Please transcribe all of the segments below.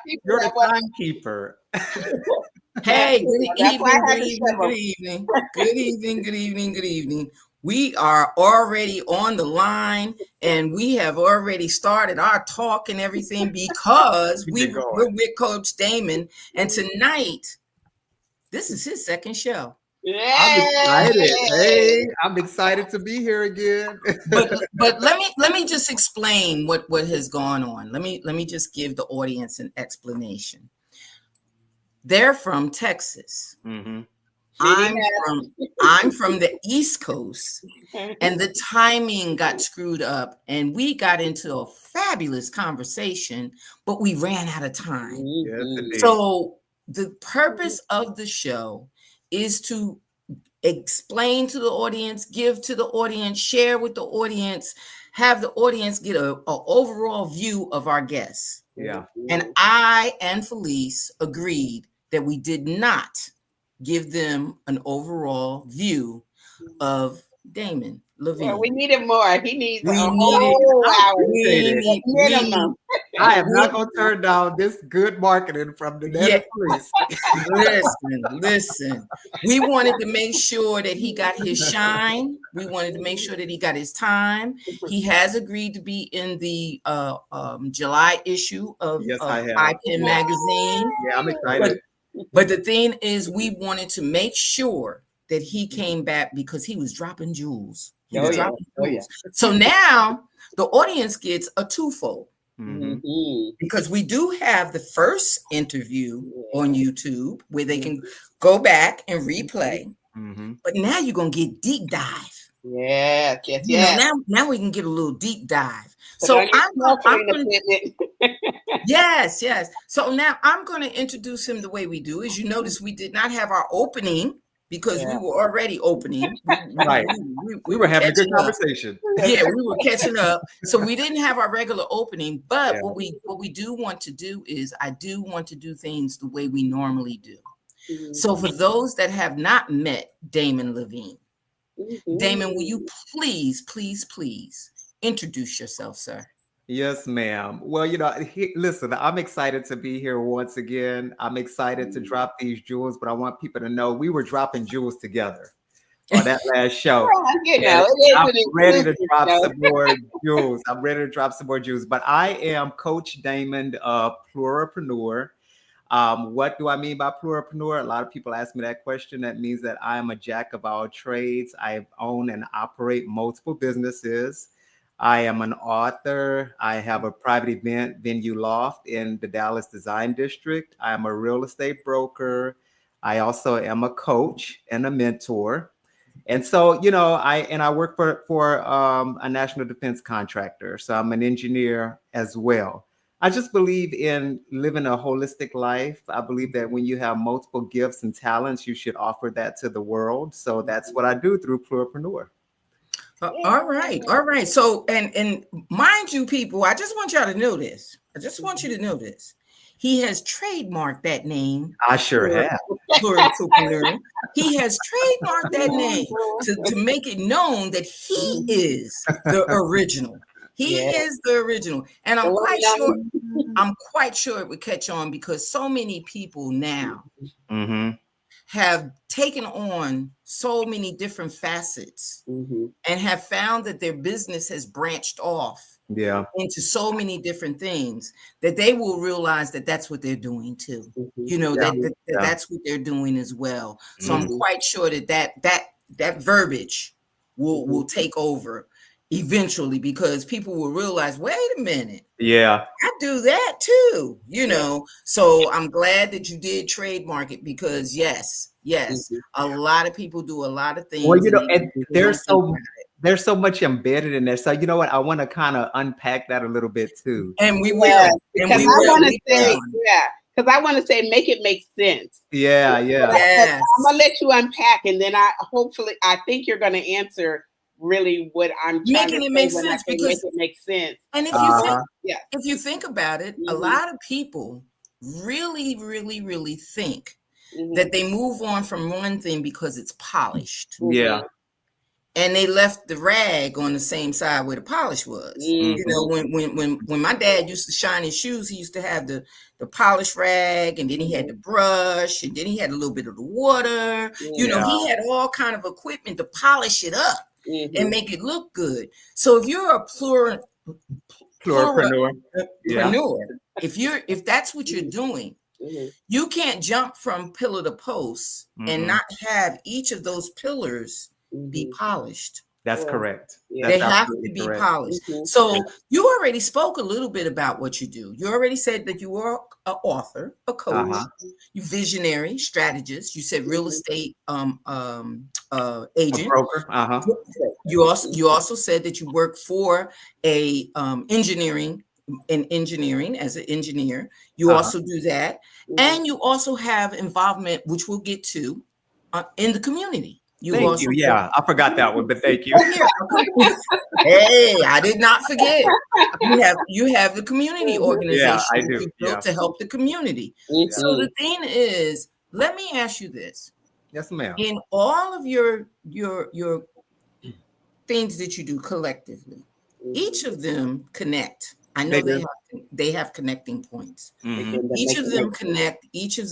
You're the timekeeper. Hey, good That's why evening, I good had to evening, shove good 'em. evening, good evening, good evening, good evening. We are already on the line and we have already started our talk and everything because Keep it we're going. with Coach Daymond. And tonight, this is his second show. I'm Yeah. excited. Hey, I'm excited to be here again. But let me just explain what has gone on. Let me just give the audience an explanation. They're from Texas. Mm-hmm. I'm from the East Coast, and the timing got screwed up, and we got into a fabulous conversation, but we ran out of time. Yes, indeed. So the purpose of the show is to explain to the audience, give to the audience, share with the audience, have the audience get a overall view of our guests. Yeah. And I and Felice agreed that we did not give them an overall view of Daymond Well, Lavine. we needed more. He needs a We needed, whole I hour appreciate it. we, minimum. I am not we, going to turn down this good marketing from the yeah, Nether Police. listen. We wanted to make sure that he got his shine. We wanted to make sure that he got his time. He has agreed to be in the July issue Yes, of I have. iPen magazine. Yeah, I'm But excited. but the thing is, we wanted to make sure that he came back because he was dropping jewels. He Oh was Yeah. yeah. dropping Oh yeah. jewels. So now the audience gets a twofold Mm-hmm. because we do have the first interview on YouTube where they can go back and replay. Mm-hmm. But now you're gonna get deep dive. Yes, yes, You know, yes. now we can get a little deep dive. Put So on your snorkeling gonna equipment. yes. So now I'm going to introduce him the way we do. As you notice, we did not have our opening because we Yeah. were already opening. Right. We We were were having a good catching up. conversation. Yeah, we were catching up. So we didn't have our regular opening. But Yeah. what we do want to do is I do want to do things the way we normally do. Mhm. So for those that have not met Daymond Lavine, Mhm. Daymond, will you please introduce yourself, sir? Yes, ma'am. Well, listen, I'm excited to be here once again. I'm excited to drop these jewels, but I want people to know we were dropping jewels together on that last show. Well, you And know, it I'm is an ready to exclusive drop show. some more jewels. I'm ready to drop some more jewels. But I am Coach Daymond, pluripreneur. What do I mean by pluripreneur? A lot of people ask me that question. That means that I am a jack of all trades. I own and operate multiple businesses. I am an author. I have a private event venue loft in the Dallas Design District. I am a real estate broker. I also am a coach and a mentor. And so, I work for a national defense contractor. So I'm an engineer as well. I just believe in living a holistic life. I believe that when you have multiple gifts and talents, you should offer that to the world. So that's what I do through Pluripreneur. All right. So, and mind you, people, I just want y'all to know this. I just want you to know this. He has trademarked that name, I sure have. pluripreneur. He has trademarked that name to make it known that he is the original. He Yeah. is the original, and The I'm one quite and sure. only. I'm quite sure it would catch on because so many people now Mm-hmm. have taken on so many different facets Mhm. and have found that their business has branched off Yeah. into so many different things that they will realize that that's what they're doing too. Mhm. You know, Yeah. Yeah. that's what they're doing as well. So I'm Mhm. quite sure that verbiage will take over eventually because people will realize, wait a minute, Yeah. I do that too, you Yeah. know. So I'm glad that you did trademark it because yes, Mhm. a lot of people do a lot of Well, things and they don't there's think so there's so much embedded in there. So you know what? I want to kind of unpack that a little bit too. and we Yeah, will, and because we I will want to later say, on. yeah, because I want to say, make it make sense. Yeah. But Yeah. Yes. I'm gonna let you unpack, and then I think you're gonna answer really what I'm trying to Making it say make when I sense say make because it make sense. and Uh-huh. Yeah. if you think about it, a Mhm. lot of people really think Mhm. that they move on from one thing because it's polished. Yeah. Mhm. and they left the rag on the same side where the polish was. Mhm. You know, when my dad used to shine his shoes, he used to have the polish rag, and then he had the brush, and then he had a little bit of the water. You know, Yeah. he had all kind of equipment to polish it up Mhm. and make it look good. So if you're a Pluripreneur. Yeah. pluripreneur, if that's what you're doing, Mhm. you can't jump from pillar to post and Mhm. not have each of those pillars be Mhm. polished. That's Yeah. correct. Yeah. They That's have to absolutely be correct. polished. Mhm. So you already spoke a little bit about what you do. You already said that you are an author, a coach, Uh-huh. you visionary, strategist. You said real Mhm. estate A agent. broker. Uh-huh. You also said that you work for a engineering as an engineer. You Uh-huh. also do that, Mhm. and you also have involvement, which we'll get to, in the community. You Thank also you. Yeah, I forgot that one, but thank you. Oh, yeah. Okay. Hey, I did not forget. You have the community Mhm. organization Yeah, I that do. you Yeah. built to help the community. So Mhm. the thing is, let me ask you this. Yes, ma'am. In all of your things that you do collectively, each of them connect. I know They do. they have connecting points. Hmm. Again, that Each make of it them make sense. connect, each of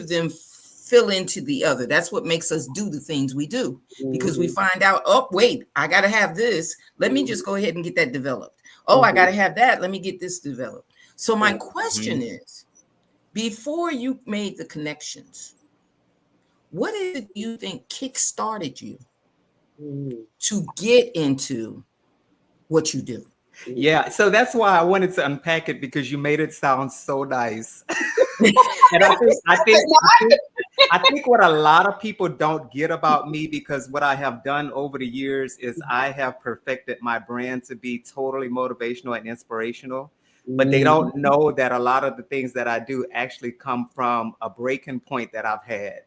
them fill into the other. That's what makes us do the things we do, because we Mhm. find out, oh wait, I got to have this, let me just go ahead and get that developed. Oh, I got to have that, let me get this developed. So my question is, before you made the connections, what is it you think kick started you Mhm. to get into what you do? Yeah, so that's why I wanted to unpack it, because you made it sound so nice. And I think what a lot of people don't get about me, because what I have done over the years is I have perfected my brand to be totally motivational and inspirational. But they don't know that a lot of the things that I do actually come from a breaking point that I've had,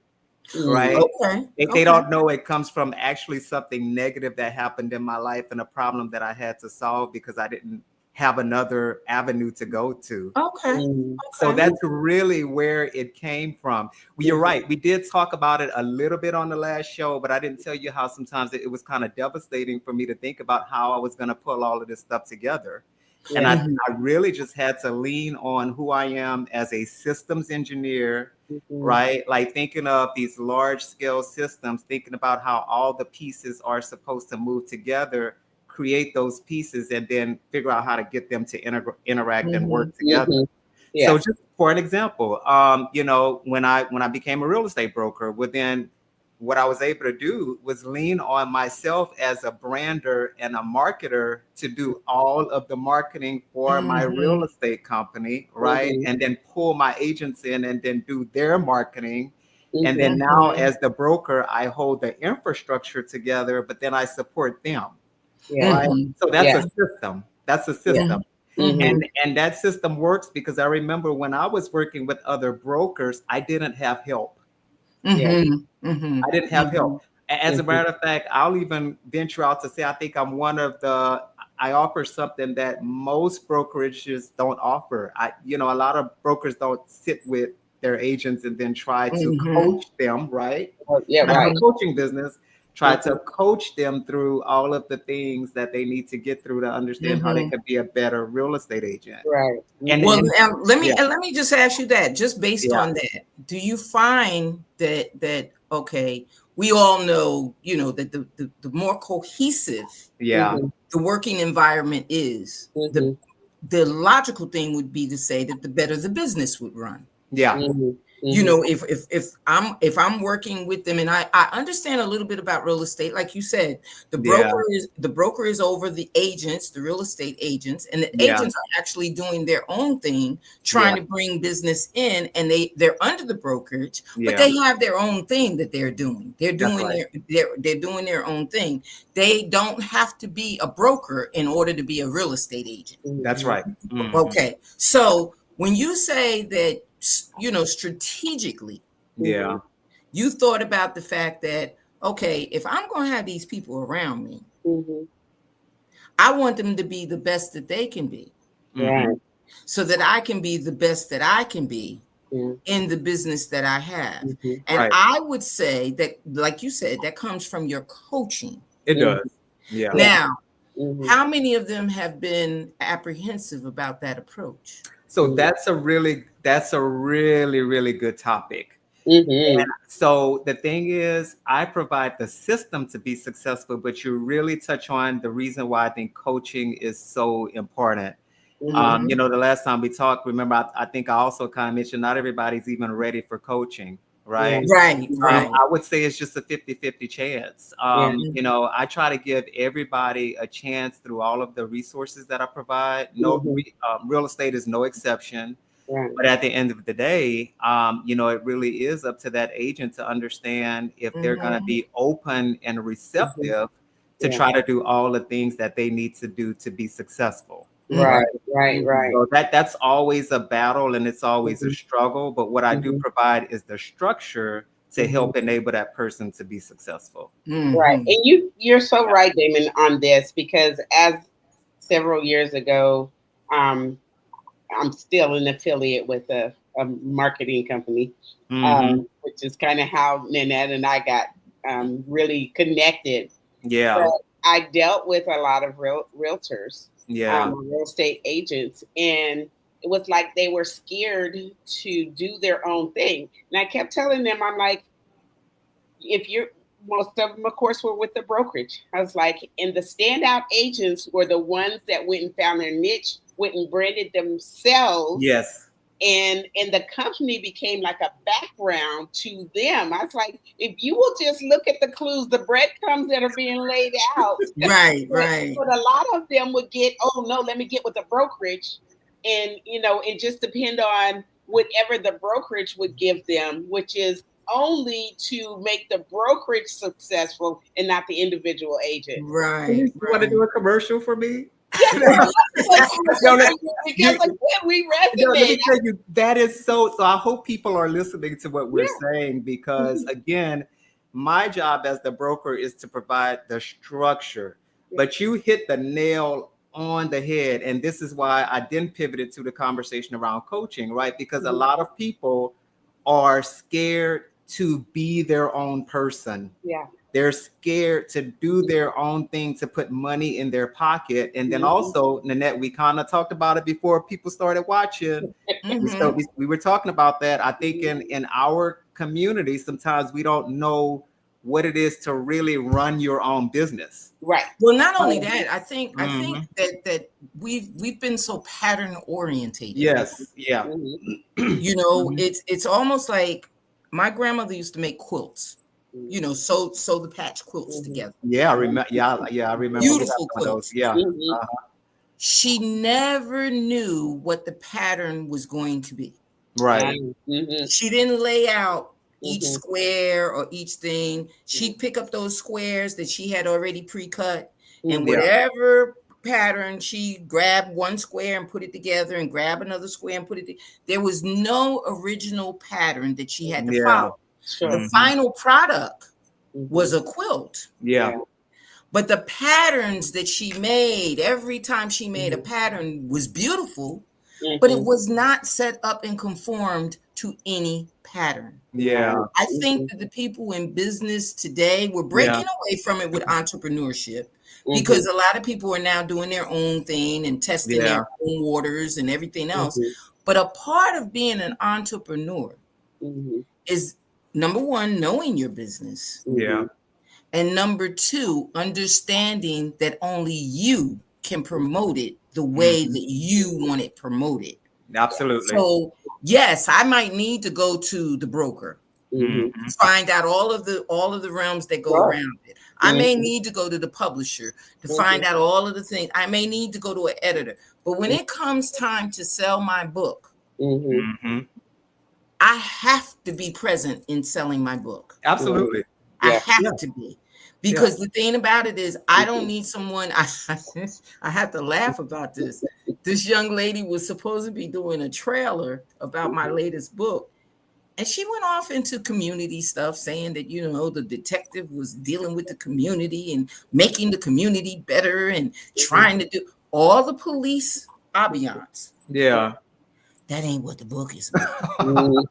Mhm. right? Okay. They don't know it comes from actually something negative that happened in my life, and a problem that I had to solve because I didn't have another avenue to go to. Okay. Mhm. So Okay. that's really where it came from. Well, you're right. We did talk about it a little bit on the last show, but I didn't tell you how sometimes it was kind of devastating for me to think about how I was going to pull all of this stuff together. And Yeah. Mhm. I really just had to lean on who I am as a systems engineer, Mhm. right? Like thinking of these large scale systems, thinking about how all the pieces are supposed to move together, create those pieces, and then figure out how to get them to interact and Mhm. work together. Mhm. So Yeah. just for an example, when I became a real estate broker, within what I was able to do was lean on myself as a brander and a marketer to do all of the marketing for my real Mhm. estate company, right? Mhm. And then pull my agents in and then do their marketing. And Mhm. then now, Mhm. as the broker, I hold the infrastructure together, but then I support them, Yeah. right? Mhm. So that's Yeah. a system. That's a Yeah. system. Mhm. Mhm. And that system works because I remember when I was working with other brokers, I didn't have help. Yeah. Mhm. Mhm. I didn't have help. Mhm. As a Mhm. matter of fact, I'll even venture out to say I think I'm one of the I offer something that most brokerages don't offer. A lot of brokers don't sit with their agents and then try to Mhm. coach them, right? Oh, yeah. I have a Right. Mhm. coaching business, try to Mhm. coach them through all of the things that they need to get through to understand how they Mhm. can be a better real estate agent. Right. And Well, Mhm. and now yeah, let me just ask you that, just based yeah, on that, do you find that okay, we all know, that the more cohesive yeah, Mhm. the working environment is, Mhm. the logical thing would be to say that the better the business would run. yeah, Mhm. Mhm. If I'm working with them, and I understand a little bit about real estate, like you said, yeah, the broker is over the agents, the real estate agents, and the yeah, agents are actually doing their own thing, yeah, trying to bring business in, and they're under the brokerage, but yeah. they have their own thing that they're doing. They're That's doing right. they're doing their own thing. They don't have to be a broker in order to be a real estate agent. That's Mhm. right. Mhm. Okay. So when you say that, strategically, Yeah. you thought about the fact that, okay, if I'm going to have these people around me, Mhm. I want them to be the best that they can be, Right. Mhm. so that I can be the best that I can be Yeah. in the business that I have. Mhm. And Right. I would say that, like you said, that comes from your coaching. It does. Yeah. Now, Mhm. how many of them have been apprehensive about that approach? So that's a really really good topic. Mhm. So the thing is, I provide the system to be successful, but you really touch on the reason why I think coaching is so important. Mhm. You know, the last time we talked, remember, I think I also kind of mentioned not everybody's even ready for coaching, Yeah. right? Right, right. I would say it's just a 50-50 chance. Yeah. You know, I try to give everybody a chance through all of the resources that I provide. No, Mhm. real estate is no exception. Right. But at the end of the day, you know, it really is up to that agent to understand if they're going to Mhm. be open and Mhm. receptive to Yeah. try to do all the things that they need to do to be successful. Right. Right. Mhm. Right. So that's always a battle and it's always a Mhm. struggle. But what I do Mhm. provide is the structure to Mhm. help enable that person to be successful. Right. Mhm. And you're so Yeah. right, Damon, on this because as several years ago, um, I'm still an affiliate with a marketing company, Hmm. which is kind of how Nanette and I got really connected. Yeah. But I dealt with a lot of realtors, Yeah. real estate agents, and it was like they were scared to do their own thing. And I kept telling them, I'm like, if you're most of them, of course, were with the brokerage. I was like, and the standout agents were the ones that went and found their niche, went and branded themselves, Yes. and the company became like a background to them. I was like, if you will just look at the clues, the breadcrumbs that are being laid out, Right, but, right. but a lot of them would get, oh no, let me get with the brokerage, and and just depend on whatever the brokerage would give them, which is only to make the brokerage successful and not the individual agent. Right, You want to right. do a commercial for me? Yes, I love that No, commercial because you, again, we no, let resonate. me tell you, that is so I hope people are listening to what we're Yeah. saying because Mhm. again, my job as the broker is to provide the structure. Yeah. But you hit the nail on the head. And this is why I then pivoted to the conversation around coaching, right? Because a Mhm. lot of people are scared to be their own person. Yeah. They're scared to do their own thing to put money in their pocket. And then Mhm. also, Nanette, we kind of talked about it before people started watching. Mhm. We were talking about that. I think Mhm. in our community, sometimes we don't know what it is to really run your own business. Right. Well, not only Oh. that, I think Mhm. that we've been so pattern orientated. Yes. Yeah. Mhm. Mhm. It's almost like my grandmother used to make quilts. Sew the patch quilts Mhm. together. Yeah, I remember. Yeah, yeah, I remember. We got Beautiful some of those. quilts. Yeah. Mhm. She never knew what the pattern was going to be. Right. Mhm. She didn't lay out each Mhm. square or each thing. Mhm. She'd pick up those squares that she had already pre-cut, and Mhm. Yeah. whatever pattern, she grabbed one square and put it together and grab another square and put it. There was no original pattern that she had to Yeah. follow. The Sure. Mhm. final product Mhm. was a quilt. Yeah. Yeah. But the patterns that she made, every time she made a Mhm. pattern was beautiful, but it Mhm. was not set up and conformed to any pattern. Yeah. Right. I think Mhm. that the people in business today, we're Yeah. breaking away from it with entrepreneurship because Mhm. a lot of people are now doing their own thing and testing their Yeah. own waters and everything else. Mhm. But a part of being an entrepreneur Mhm. is number one, knowing your business. Yeah. Mhm. And number two, understanding that only you can promote it the way Mhm. that you want it promoted. Absolutely. So, yes, I might need to go to the broker Mhm. Mhm. to find out all of the realms that go Sure. around it. I may Mhm. need to go to the publisher to find Mhm. out all of the things. I may need to go to an editor. But when it comes time to sell my book, Mhm. Mhm. I have to be present in selling my book. Mhm. Absolutely. I Yeah. Yeah. have to be. Yeah. Because the thing about it is, I don't Mhm. need someone. I have to laugh about this. This young lady was supposed to be doing a trailer about my Mhm. latest book. And she went off into community stuff, saying that, the detective was dealing with the community and making the community better and Mhm. trying to do all the police ambiance. Yeah. That ain't what the book is about. Mhm.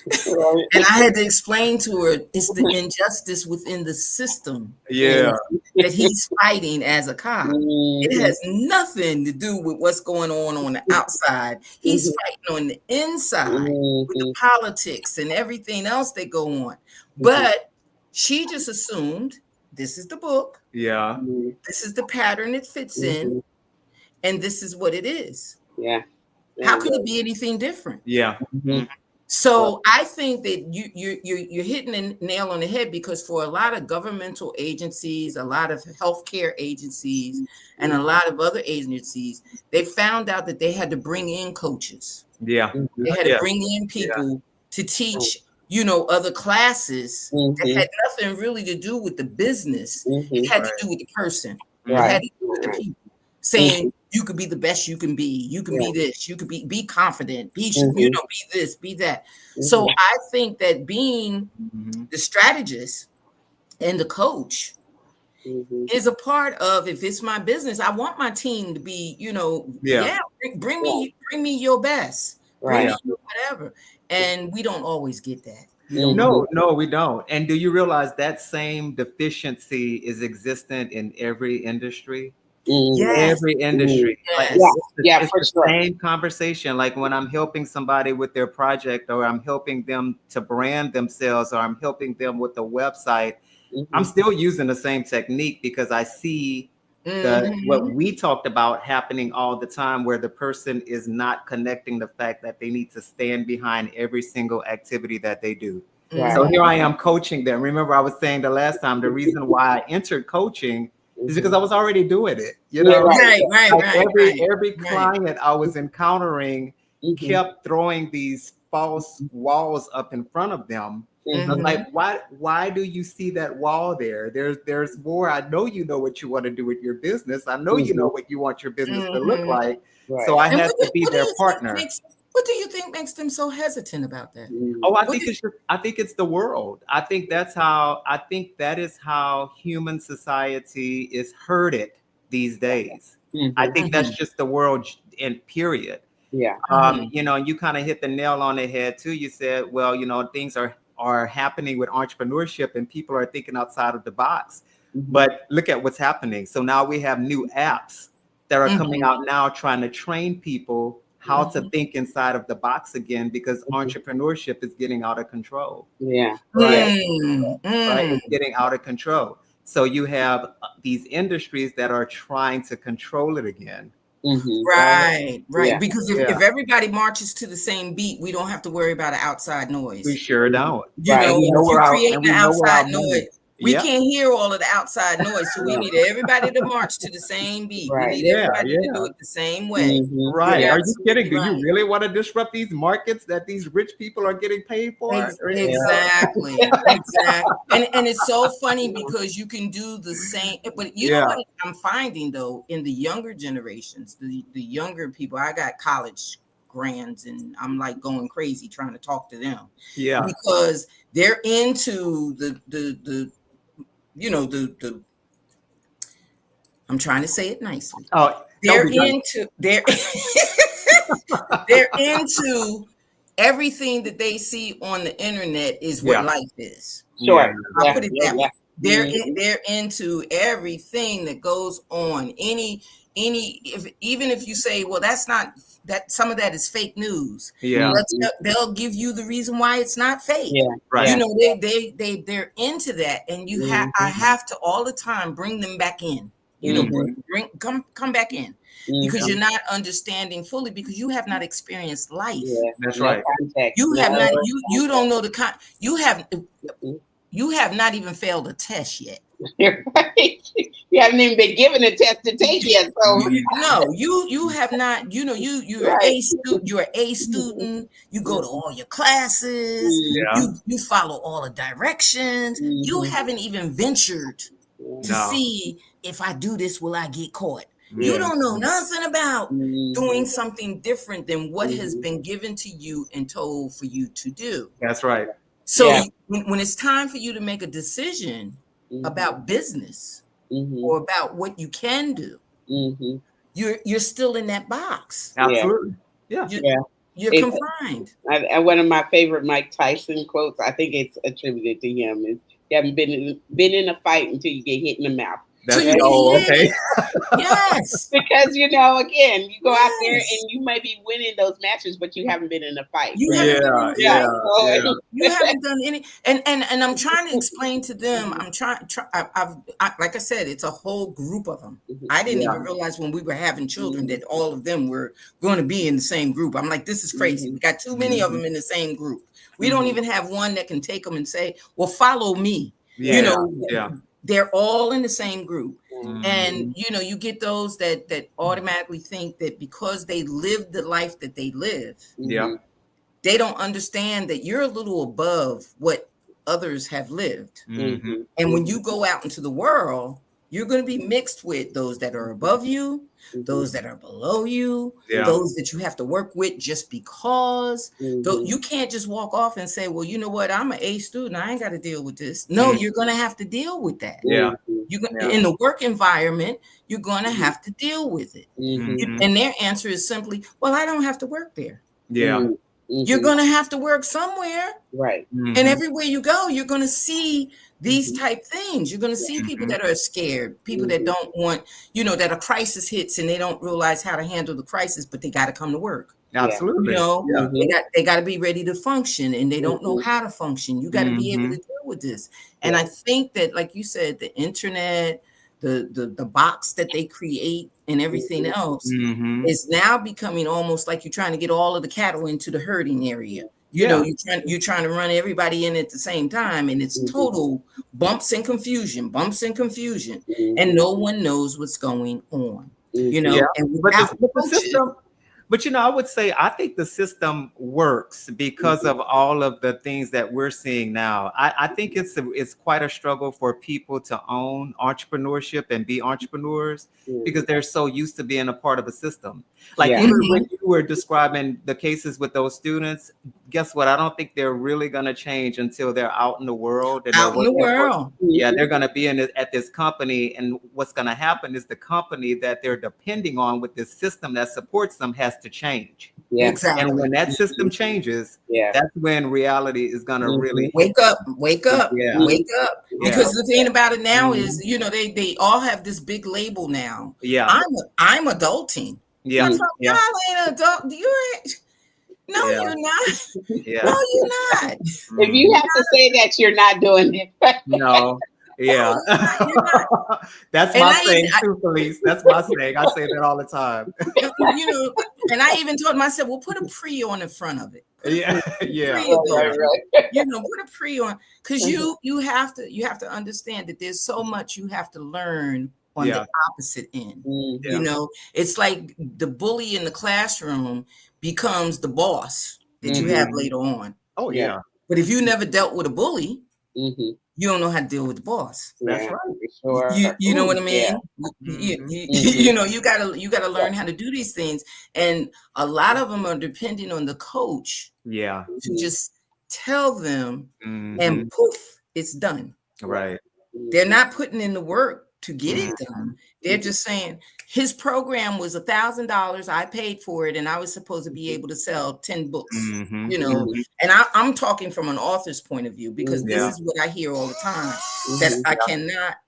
Right. And I had to explain to her it's the injustice within the system that he's fighting as a cop. It has nothing to do with what's going on the outside. He's fighting on the inside with the politics and everything else that go on. But she just assumed this is the book. Yeah. This is the pattern it fits in. And this is what it is. Yeah. How could it be anything different? Yeah. So I think that you're hitting the nail on the head, because for a lot of governmental agencies, a lot of healthcare agencies, and a lot of other agencies, they found out that they had to bring in coaches. Yeah. They had to bring in people to teach, other classes that had nothing really to do with the business. It had to do with the person. It had to do with the people. Saying you could be the best you can be. You can be this. You could be confident. Be be this. Be that. So I think that being the strategist and the coach is a part of, if it's my business, I want my team to be, bring me your best. Bring me your whatever. And we don't always get that. No, we don't. And do you realize that same deficiency is existent in every industry? Yes. Every industry. Yes. It's the same conversation. Like when I'm helping somebody with their project, or I'm helping them to brand themselves, or I'm helping them with the website, I'm still using the same technique, because I see what we talked about happening all the time, where the person is not connecting the fact that they need to stand behind every single activity that they do. So here I am coaching them. Remember, I was saying the last time, the reason why I entered coaching is because I was already doing it. Every client I was encountering kept throwing these false walls up in front of them. I was like, why do you see that wall there? There's more. I know you know what you want to do with your business. I know you know what you want your business to look like. So I had to be their partner. What do you think makes them so hesitant about that? Oh, I think it's the world. I think that is how human society is herded these days. I think that's just the world in period. Yeah. You kind of hit the nail on the head too. You said, well, things are happening with entrepreneurship and people are thinking outside of the box. But look at what's happening. So now we have new apps that are coming out now, trying to train people how to think inside of the box again, because entrepreneurship is getting out of control. Yeah. Right. It's getting out of control. So you have these industries that are trying to control it again. Right. Yeah. Because if everybody marches to the same beat, we don't have to worry about an outside noise. We sure don't. You create the outside noise. We can't hear all of the outside noise, so we need everybody to march to the same beat. We need everybody to do it the same way. Right. Are you kidding? Do you really want to disrupt these markets that these rich people are getting paid for? Exactly. Exactly. And it's so funny because you can do the same, but you know what I'm finding though, in the younger generations, the younger people, I got college grands and I'm like going crazy trying to talk to them. Yeah. Because they're into the I'm trying to say it nicely. Oh, they're into everything that they see on the internet is what life is. Sure. I'll put it that way. They're into everything that goes on. Even if you say, well, that's not that, some of that is fake news. Yeah. They'll give you the reason why it's not fake. Yeah. Right. They're into that. And I have to all the time bring them back in. Come back in. Because you're not understanding fully, because you have not experienced life. Yeah, that's right. You have not. You don't know you have not even failed a test yet. Right. You haven't even been given a test to take yet. So no, you have not. You're an A student. You go to all your classes. Yeah. You follow all the directions. You haven't even ventured to see, if I do this, will I get caught? Yeah. You don't know nothing about doing something different than what has been given to you and told for you to do. That's right. So when it's time for you to make a decision about business or about what you can do, you're still in that box. Absolutely. You're It's confined. one of my favorite Mike Tyson quotes. I think it's attributed to him. Is you haven't been in a fight until you get hit in the mouth. So That's you oh, get okay. hit. Yes. Because again, you go out there Yes. and you may be winning those matches, but you haven't been in a fight. You Right? haven't been in Yeah, a Yeah. fight. yeah, yeah. You haven't done any, and I'm trying to explain to them. I'm like I said, it's a whole group of them. I didn't Yeah. even realize when we were having children that all of them were going to be in the same group. I'm like, this is crazy. We got too many of them in the same group. We don't even have one that can take them and say, well, follow me. Yeah. You know, Yeah. they're all in the same group. And Mhm. you get those that automatically think that because they live the life that they live, Yeah. they don't understand that you're a little above what others have lived. Mhm. And when you go out into the world, you're going to be mixed with those that are above you, those that are below you, Yeah. those that you have to work with just because. Mhm. You can't just walk off and say, well, you know what, I'm an A student, I ain't got to deal with this. No, you're going to have to deal with that. Yeah. You in the work environment, you're going to have to deal with it. Mhm. And their answer is simply, well, I don't have to work there. Yeah. You're going to have to work somewhere. Right. And Mhm. everywhere you go, you're going to see these type things. You're going to see people that are scared, people that don't want, that a crisis hits and they don't realize how to handle the crisis, but they got to come to work. Absolutely. Yeah. They got to be ready to function, and they don't know how to function. You got to be able to deal with this. And I think that, like you said, the internet, the box that they create and everything else Mhm. is now becoming almost like you're trying to get all of the cattle into the herding area. Yeah. You're trying to run everybody in at the same time, and it's total bumps and confusion, and no one knows what's going on. Yeah. And But without the coaches, system, but I would say I think the system works because of all of the things that we're seeing now. I think it's quite a struggle for people to own entrepreneurship and be entrepreneurs because they're so used to being a part of a system. Like Yeah. even when you were describing the cases with those students, guess what? I don't think they're really going to change until they're out in the world and they're out in the working for, world. yeah, they're going to be at this company, and what's going to happen is the company that they're depending on with this system that supports them has to change. Yeah. Exactly. And when that system changes, Yeah. that's when reality is going to really wake up. Yeah. Wake up. Yeah. Because the thing about it now is, they all have this big label now. Yeah. I'm adulting. Yeah. Y'all Yeah. ain't adult. No, Yeah. you're not. Yeah. No, you're not. If you have to say that, you're not doing it. No. Yeah. You're not. That's And my I saying even- too, Felice. That's my saying. I say that all the time. And I even told him, I said, well, put a pre on the front of it. Yeah. Yeah. Put a pre on, because you have to understand that there's so much you have to learn on the opposite end. It's like the bully in the classroom becomes the boss that you have later on. Oh yeah. But if you never dealt with a bully, you don't know how to deal with the boss. That's right. Sure. You know what I mean? Yeah. You gotta learn how to do these things, and a lot of them are depending on the coach. Yeah. To just tell them, and poof, it's done. Right. They're not putting in the work to get it done. They're just saying his program was $1,000. I paid for it, and I was supposed to be able to sell 10 books. And I'm talking from an author's point of view, because this is what I hear all the time, that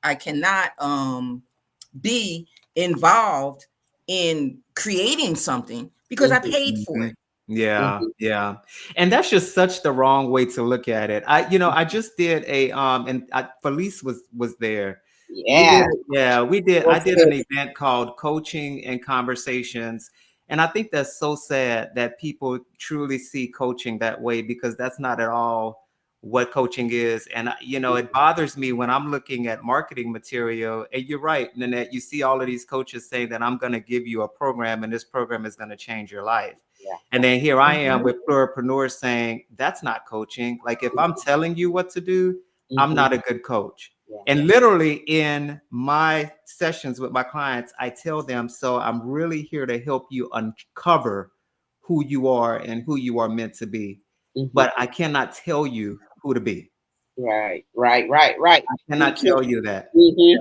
I cannot be involved in creating something because I paid for it. Yeah, yeah. And that's just such the wrong way to look at it. I just did Felice was there. Yeah. We did. I did an event called Coaching and Conversations. And I think that's so sad that people truly see coaching that way, because that's not at all what coaching is. And it bothers me when I'm looking at marketing material. And you're right, Nanette, you see all of these coaches saying that I'm going to give you a program and this program is going to change your life. Yeah. And then here I am with pluripreneurs saying that's not coaching. Like, if I'm telling you what to do, I'm not a good coach. Yeah. And literally in my sessions with my clients, I tell them, so I'm really here to help you uncover who you are and who you are meant to be. But I cannot tell you who to be. Right. I cannot tell you that. Yeah.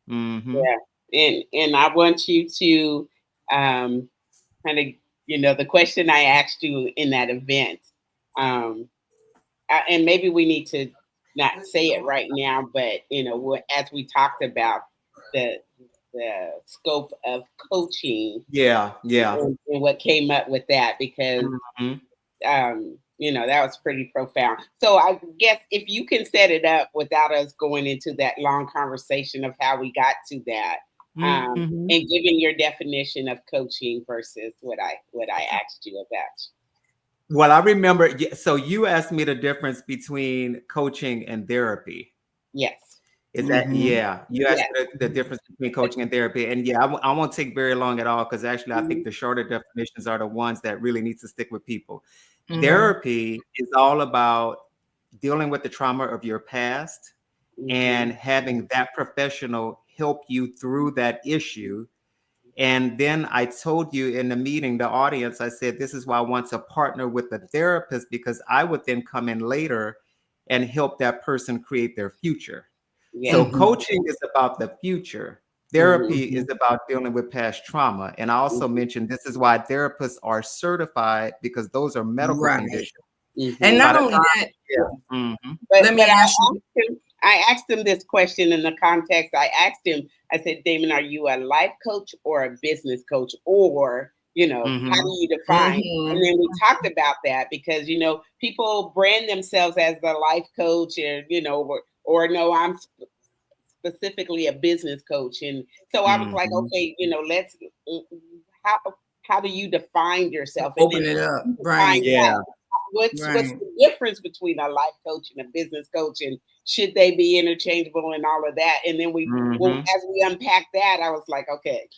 And I want you to kind of the question I asked you in that event, and maybe we need to not say it right now, but as we talked about the scope of coaching, Yeah, yeah. and what came up with that, because Mhm. that was pretty profound. So I guess if you can set it up without us going into that long conversation of how we got to that, Mhm. and giving your definition of coaching versus what I asked you about. Well, I remember, so you asked me the difference between coaching and therapy. Yes. Is that, yeah, you asked Yes. me the difference between coaching and therapy. And yeah, I won't take very long at all, because actually I think the shorter definitions are the ones that really need to stick with people. Therapy is all about dealing with the trauma of your past and having that professional help you through that issue. And then I told you in the meeting, the audience, I said, this is why I want to partner with a therapist, because I would then come in later and help that person create their future. So Yes. coaching is about the future. Therapy is about dealing with past trauma. And I also mentioned this is why therapists are certified, because those are medical Right. conditions. And By not the only time, that, yeah. let me ask you. I asked him this question in the context. I asked him, I said, Daymond, are you a life coach or a business coach? Or, how do you define? And then we talked about that, because, people brand themselves as the life coach, or no, I'm specifically a business coach. And so I was like, okay, let's, how, how do you define yourself? And Open then it up. define Right. Yeah. what's Right. the difference between a life coach and a business coach, and should they be interchangeable and all of that? And then as we unpack that, I was like, okay.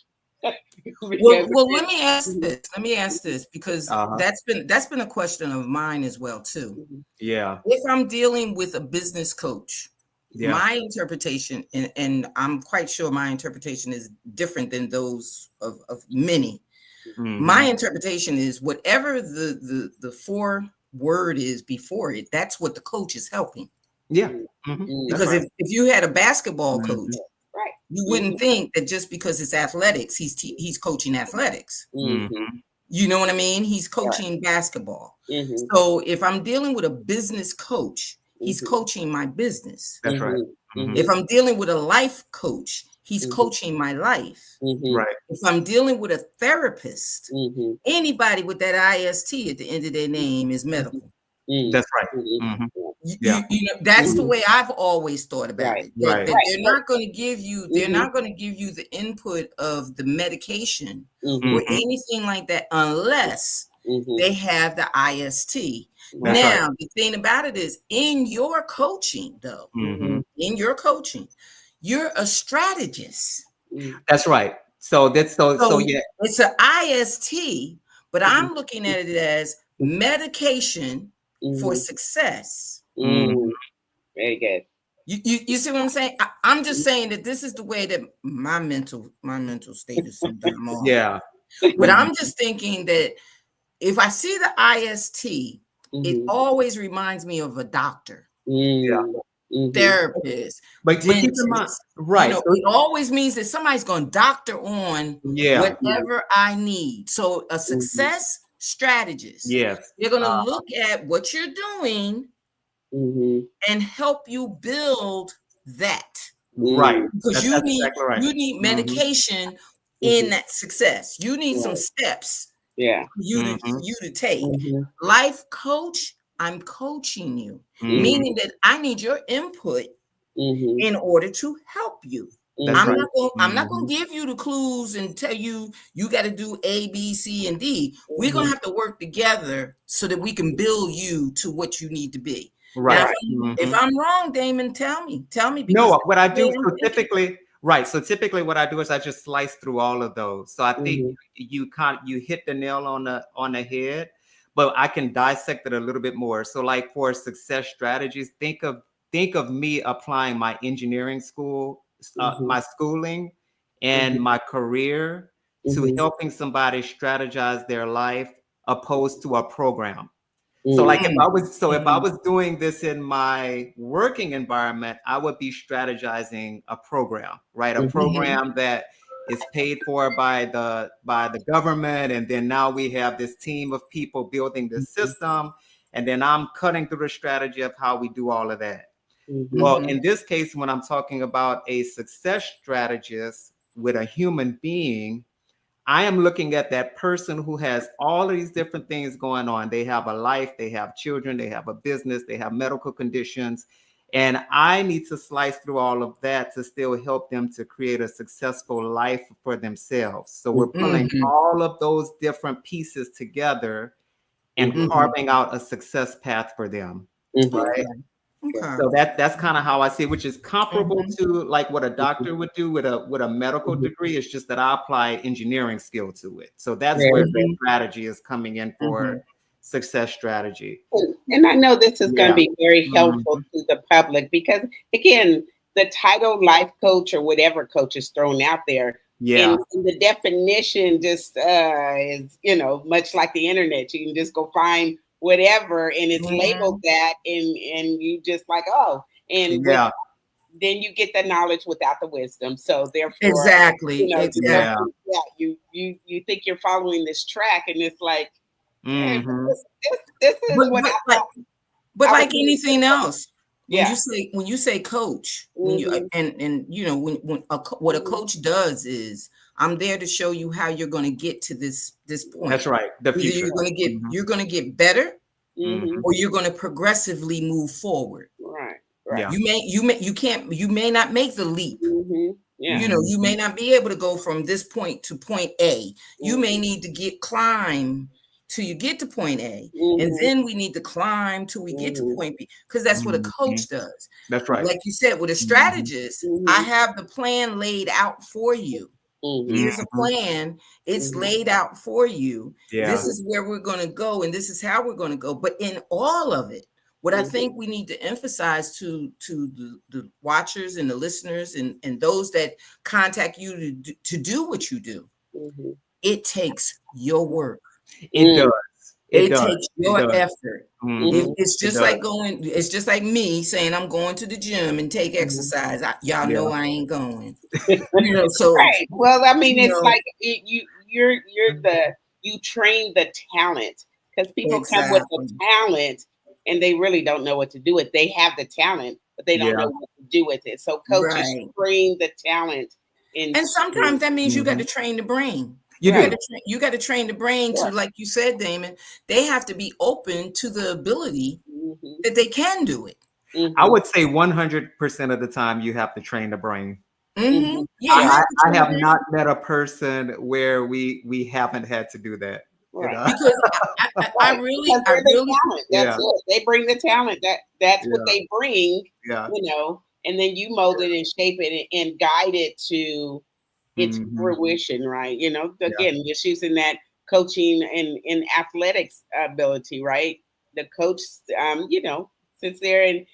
Well, let me ask this. Let me ask this, because Uh-huh. that's been a question of mine as well too. Yeah. If I'm dealing with a business coach, Yeah. my interpretation, and I'm quite sure my interpretation is different than those of many. My interpretation is whatever the four word is before it, that's what the coach is helping. Yeah. Because Right. if you had a basketball coach, Right. you wouldn't think that just because it's athletics, he's coaching athletics. You know what I mean? He's coaching basketball. So if I'm dealing with a business coach, he's coaching my business. That's right. If I'm dealing with a life coach, he's coaching my life. Right. If I'm dealing with a therapist, anybody with that IST at the end of their name is medical. That's right. Yeah. That's the way I've always thought about it. Right. That they're not going to give you, the input of the medication or anything like that unless they have the IST. That's Now, right. the thing about it is, in your coaching, though, in your coaching, you're a strategist. That's right. So that's so yeah. It's an IST, but I'm looking at it as medication for success. Very good. You see what I'm saying? I'm just saying that this is the way that my mental state is sometimes off. Yeah. But I'm just thinking that if I see the IST, it always reminds me of a doctor, therapist, But keep in dentist. mind, right? It always means that somebody's going to doctor on whatever I need. So a success strategist, Yes. they're going to look at what you're doing and help you build that. Right. Because That's exactly right. you need medication in that success. You need some steps for you to take. Life coach, I'm coaching you, meaning that I need your input in order to help you. That's right. I'm not going to give you the clues and tell you got to do A, B, C, and D. We're going to have to work together so that we can build you to what you need to be. Right. Now, if I'm wrong, Daymond, tell me. No, what I do, so typically, right. So typically what I do is I just slice through all of those. So I think you hit the nail on the head, but I can dissect it a little bit more. So like for success strategies, think of me applying my engineering school, my schooling and my career to helping somebody strategize their life opposed to a program. So like if I was doing this in my working environment, I would be strategizing a program, right? A program that It's paid for by the government, and then now we have this team of people building this system, and then I'm cutting through the strategy of how we do all of that. Well, in this case, when I'm talking about a success strategist with a human being, I am looking at that person who has all of these different things going on. They have a life, they have children, they have a business, they have medical conditions. And I need to slice through all of that to still help them to create a successful life for themselves. So we're pulling all of those different pieces together and carving out a success path for them. Right. Okay. So that's kind of how I see it, which is comparable to like what a doctor would do with a medical degree. It's just that I apply engineering skill to it. So that's where the strategy is coming in for success strategy. And I know this is going to be very helpful to the public because, again, the title life coach or whatever coach is thrown out there. Yeah. And the definition just is, much like the internet. You can just go find whatever and it's labeled that and you just like, oh, and then you get the knowledge without the wisdom. So therefore, exactly. You think you're following this track and it's like, hey, this is what I thought. But like anything else, when you say coach, when you what a coach does is I'm there to show you how you're going to get to this point. That's right. The future. You're going to get better, or you're going to progressively move forward. Right. Yeah. You may not make the leap. You may not be able to go from this point to point A. You may need to climb till you get to point A, and then we need to climb till we get to point B, because that's what a coach does. That's right. Like you said, with a strategist, I have the plan laid out for you. Here's a plan. It's laid out for you. This is where we're going to go, and this is how we're going to go. But in all of it, what I think we need to emphasize to the watchers and the listeners and those that contact you to do what you do, it takes your work. It does. It takes your effort. It's just it's just like me saying I'm going to the gym and take exercise. Y'all know I ain't going. So right. Well, I mean, it's like you train the talent, because people come with the talent and they really don't know what to do with it. They have the talent, but they don't know what to do with it. So coaches train the talent. And sometimes that means you got to train the brain. You got to train the brain to, like you said, Daymond, they have to be open to the ability that they can do it. I would say 100% of the time you have to train the brain. Yeah, I have not met a person where we haven't had to do that. Right. Because I really that's it. They bring the talent. That's what they bring. And then you mold it and shape it and guide it to its fruition, right? Again, just using that coaching and athletics ability, right? The coach, sits there and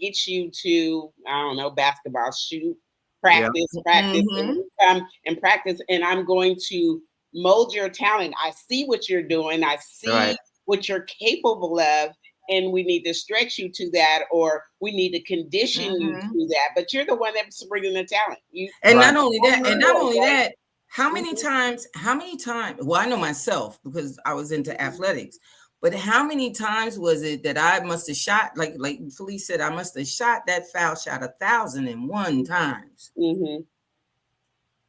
gets you to, I don't know, basketball, shoot, practice, and practice. And I'm going to mold your talent. I see what you're doing. I see what you're capable of. And we need to stretch you to that, or we need to condition you to that. But you're the one that's bringing the talent. Not only that, how many times, well, I know myself because I was into athletics, but how many times was it that I must have shot, like Felice said, I must have shot that foul shot 1,001 times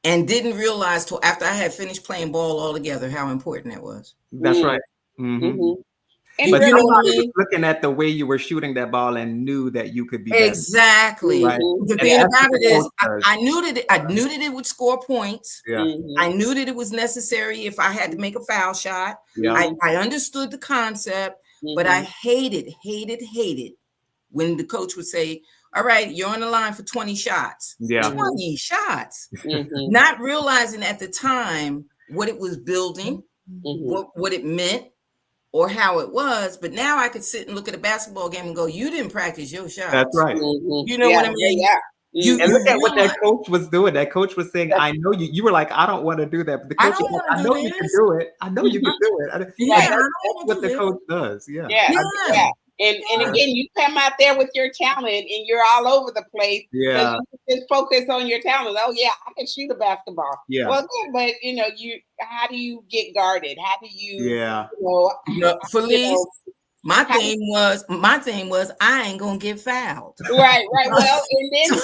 and didn't realize till after I had finished playing ball altogether how important that was. That's right. But you was looking at the way you were shooting that ball and knew that you could be better. Exactly. Right. The thing about it is, I knew that it would score points. I knew that it was necessary if I had to make a foul shot. I understood the concept, but I hated when the coach would say, "All right, you're on the line for 20 shots." 20 shots. Not realizing at the time what it was building, what it meant, or how it was, but now I could sit and look at a basketball game and go, "You didn't practice your shots." That's right. You know what I mean? And look at what that coach was doing. That coach was saying, "I know you." You were like, "I don't want to do that," but the coach was like, "I know you can do it. I know you can do it." That's what the coach does. And again, you come out there with your talent and you're all over the place. Yeah. You just focus on your talent. Oh yeah, I can shoot a basketball. Yeah. Well, good, but how do you get guarded? How do you, Yeah. Felice, my thing was I ain't gonna get fouled. Right. Well, and then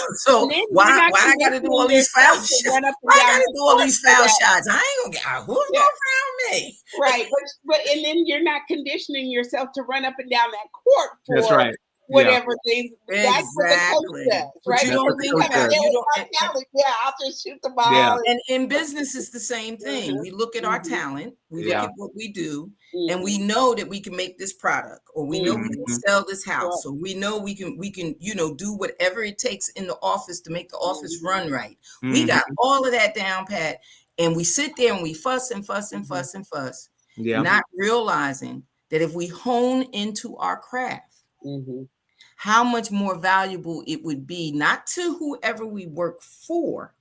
why I gotta do all these foul shots? Why I gotta do all these foul shots? I ain't gonna get out. Who's gonna foul me? Right, but and then you're not conditioning yourself to run up and down that court for That's right. whatever things. That's Exactly. what the coach does, right? But you don't think about it. Yeah, I'll just shoot the ball. Yeah. And in business, it's the same thing. We look at our talent, we look at what we do, and we know that we can make this product, or we know we can sell this house, or we know we can do whatever it takes in the office to make the office run right. We got all of that down pat, and we sit there and we fuss and fuss and fuss and fuss, not realizing that if we hone into our craft, how much more valuable it would be, not to whoever we work for,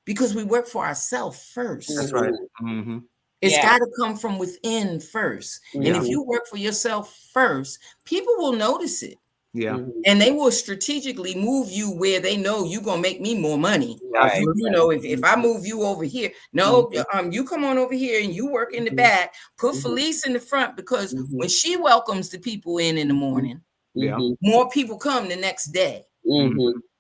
because we work for ourselves first. That's right. It's got to come from within first. And if you work for yourself first, people will notice it. Yeah. And they will strategically move you where they know you're going to make me more money. Right. If I move you over here, you come on over here and you work in the back, put Felice in the front, because when she welcomes the people in the morning, more people come the next day.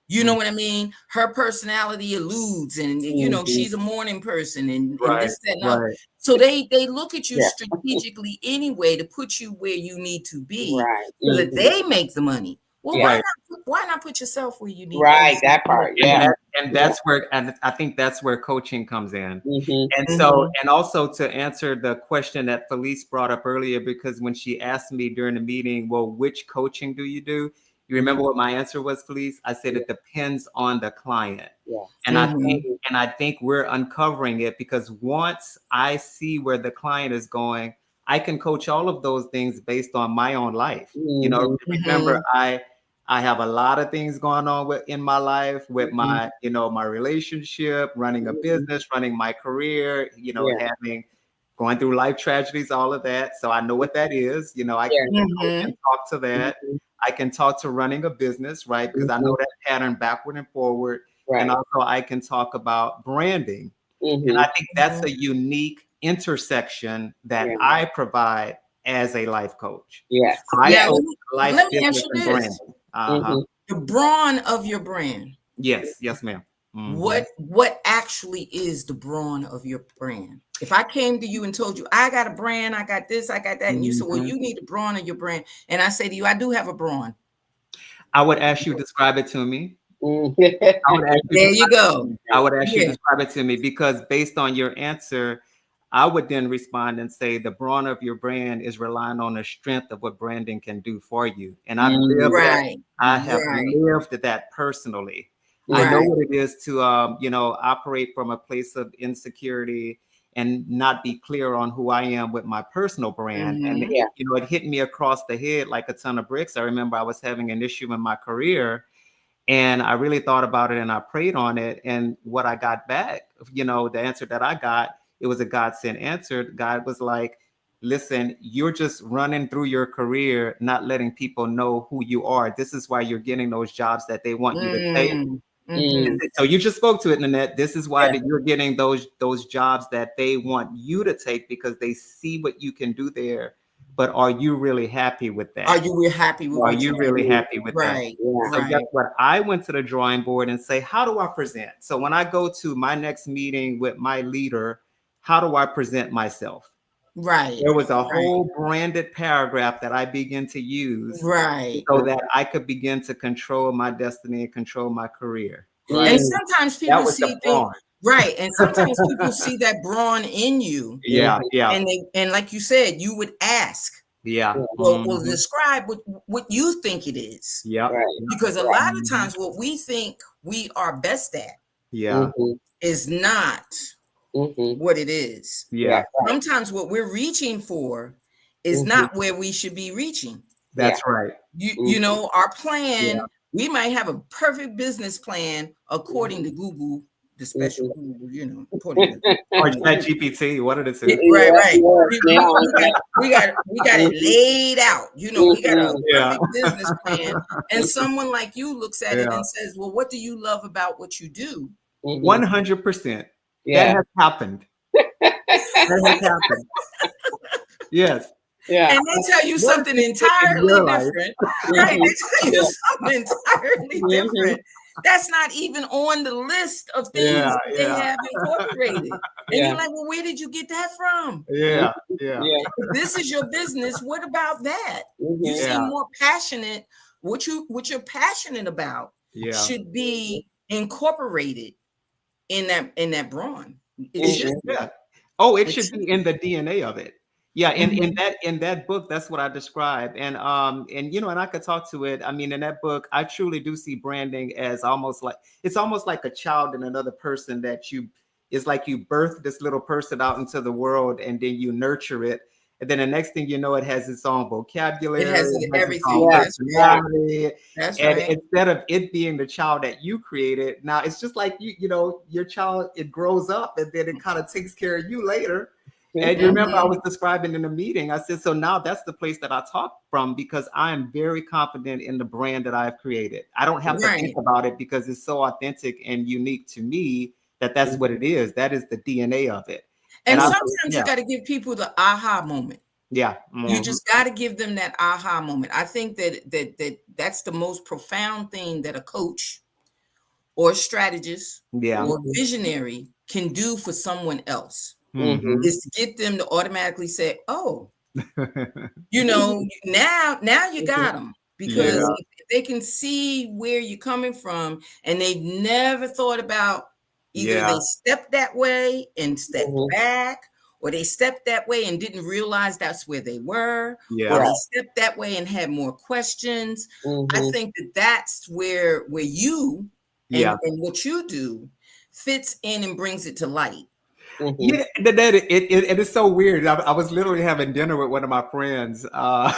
You know what I mean? Her personality eludes, and she's a morning person, and this, that, and other. So they look at you strategically anyway to put you where you need to be, so that they make the money. Well, why not put yourself where you need? Right, that part. Yeah, and that's where, and I think that's where coaching comes in. And so, and also to answer the question that Felice brought up earlier, because when she asked me during the meeting, well, which coaching do you do? You remember what my answer was, Felice? I said it depends on the client. And I think we're uncovering it, because once I see where the client is going, I can coach all of those things based on my own life. Remember, I have a lot of things going on in my life with my, my relationship, running a business, running my career, going through life tragedies, all of that. So I know what that is. I can talk to that. I can talk to running a business, right? Because I know that pattern backward and forward. And also I can talk about branding. And I think that's a unique intersection that I provide as a life coach. Let me ask you this. The brawn of your brand. Yes, ma'am. What actually is the brawn of your brand? If I came to you and told you, I got a brand, I got this, I got that, and you said, well, you need a brawn of your brand. And I say to you, I do have a brawn. I would ask you to describe it to me. There you go. I would ask you to describe it to me, because based on your answer, I would then respond and say the brawn of your brand is relying on the strength of what branding can do for you. And I've lived that. I have lived that personally. I know what it is to, operate from a place of insecurity and not be clear on who I am with my personal brand. And, it hit me across the head like a ton of bricks. I remember I was having an issue in my career, and I really thought about it and I prayed on it. And what I got back, the answer that I got, it was a God-sent answer. God was like, listen, you're just running through your career, not letting people know who you are. This is why you're getting those jobs that they want you to take. So you just spoke to it, Nanette. This is why that you're getting those jobs that they want you to take, because they see what you can do there. But are you really happy with that? Are you really happy with that? So Right. guess what? I went to the drawing board and say, how do I present? So when I go to my next meeting with my leader, how do I present myself? Right. There was a whole branded paragraph that I began to use so that I could begin to control my destiny and control my career. And sometimes people see things, and sometimes people see that brawn in you. And like you said, you would ask. Well, describe what you think it is. Because a lot of times what we think we are best at is not what it is. Sometimes what we're reaching for is not where we should be reaching. That's right. You know, our plan, we might have a perfect business plan according to Google the special, put it. Or ChatGPT, one of the two. Right, right. Now, We got it laid out. We got a Yeah. perfect business plan. And someone like you looks at it Yeah. and says, well, what do you love about what you do? 100%. That Yeah. has happened. That has happened. Yes. Yeah. And they tell you What something is it in entirely your life? different. Right? They tell you something entirely different. That's not even on the list of things Yeah, that they yeah. have incorporated. And Yeah. you're like, well, where did you get that from? Yeah. Yeah. Yeah. If this is your business, what about that? You Mhm. seem Yeah. more passionate. What you're passionate about Yeah. should be incorporated in that brawn. It Mhm. should. Yeah. Oh, it It should should be in the DNA of it. Yeah, in Mhm. that book, that's what I describe. And and I could talk to it. I mean, in that book, I truly do see branding as almost like a child and another person that it's like you birth this little person out into the world and then you nurture it. And then the next thing you know, it has its own It vocabulary, has it has its everything. own Yeah. That's right. personality. That's And right. instead of it being the child that you created, now it's just like your child, it grows up and then it kind of takes care of you later. And you remember I was describing in the meeting, I said, so now that's the place that I talk from because I am very confident in the brand that I've created. I don't have to think Right. about it because it's so authentic and unique to me that's what it is. That is the DNA of it. And I, sometimes yeah, you got to give people the aha moment. yeah. You Mhm. just got to give them that aha moment. I think that's the most profound thing that a coach or a strategist Yeah. or visionary can do for someone else Mhm. is to get them to automatically say, "Oh, now you got them." Because Yeah. if they can see where you're coming from and they've never thought about either Yeah. they stepped that way and stepped Mhm. back, or they stepped that way and didn't realize that's where they were, or Yeah. they stepped that way and had more questions. I Mhm. think that's where you Yeah. and what you do fits in and brings it to light. Mhm. Yeah, it is so weird. I was literally having dinner with one of my friends. I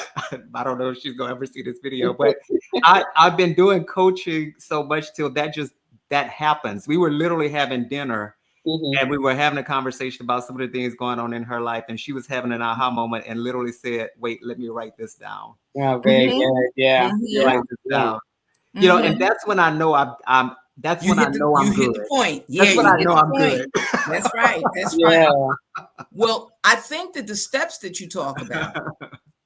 don't know if she's gonna ever see this video, but I've been doing coaching so much till that happens. We were literally having dinner Mhm. and we were having a conversation about some of the things going on in her life, and she was having an aha moment and literally said, "Wait, let me write this down. Oh, very Mhm. good. Yeah. Mhm. Let me Yeah. write this Yeah. down." And Mhm. that's when I know that's when I know You I'm hit good. the point. Yeah, That's when you I hit know the I'm point. good. That's right. That's right. Yeah. Well, I think that the steps that you talk about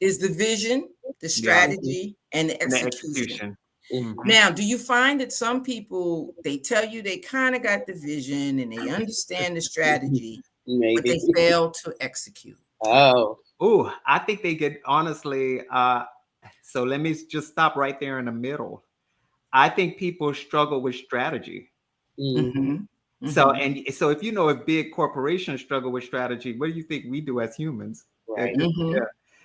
is the vision, the Yeah, strategy, and the and the execution. execution. Mhm. Mhm. Now, do you find that some people they tell you they kind of got the vision and they understand the strategy, but Maybe. they fail to execute? Oh. Ooh, I think they get honestly, so let me just stop right there in the middle. I think people struggle with strategy. Mhm. Mhm. So, Mhm. and so if big corporations struggle with strategy, what do you think we do as humans? Yeah, Right. 'cause- yeah.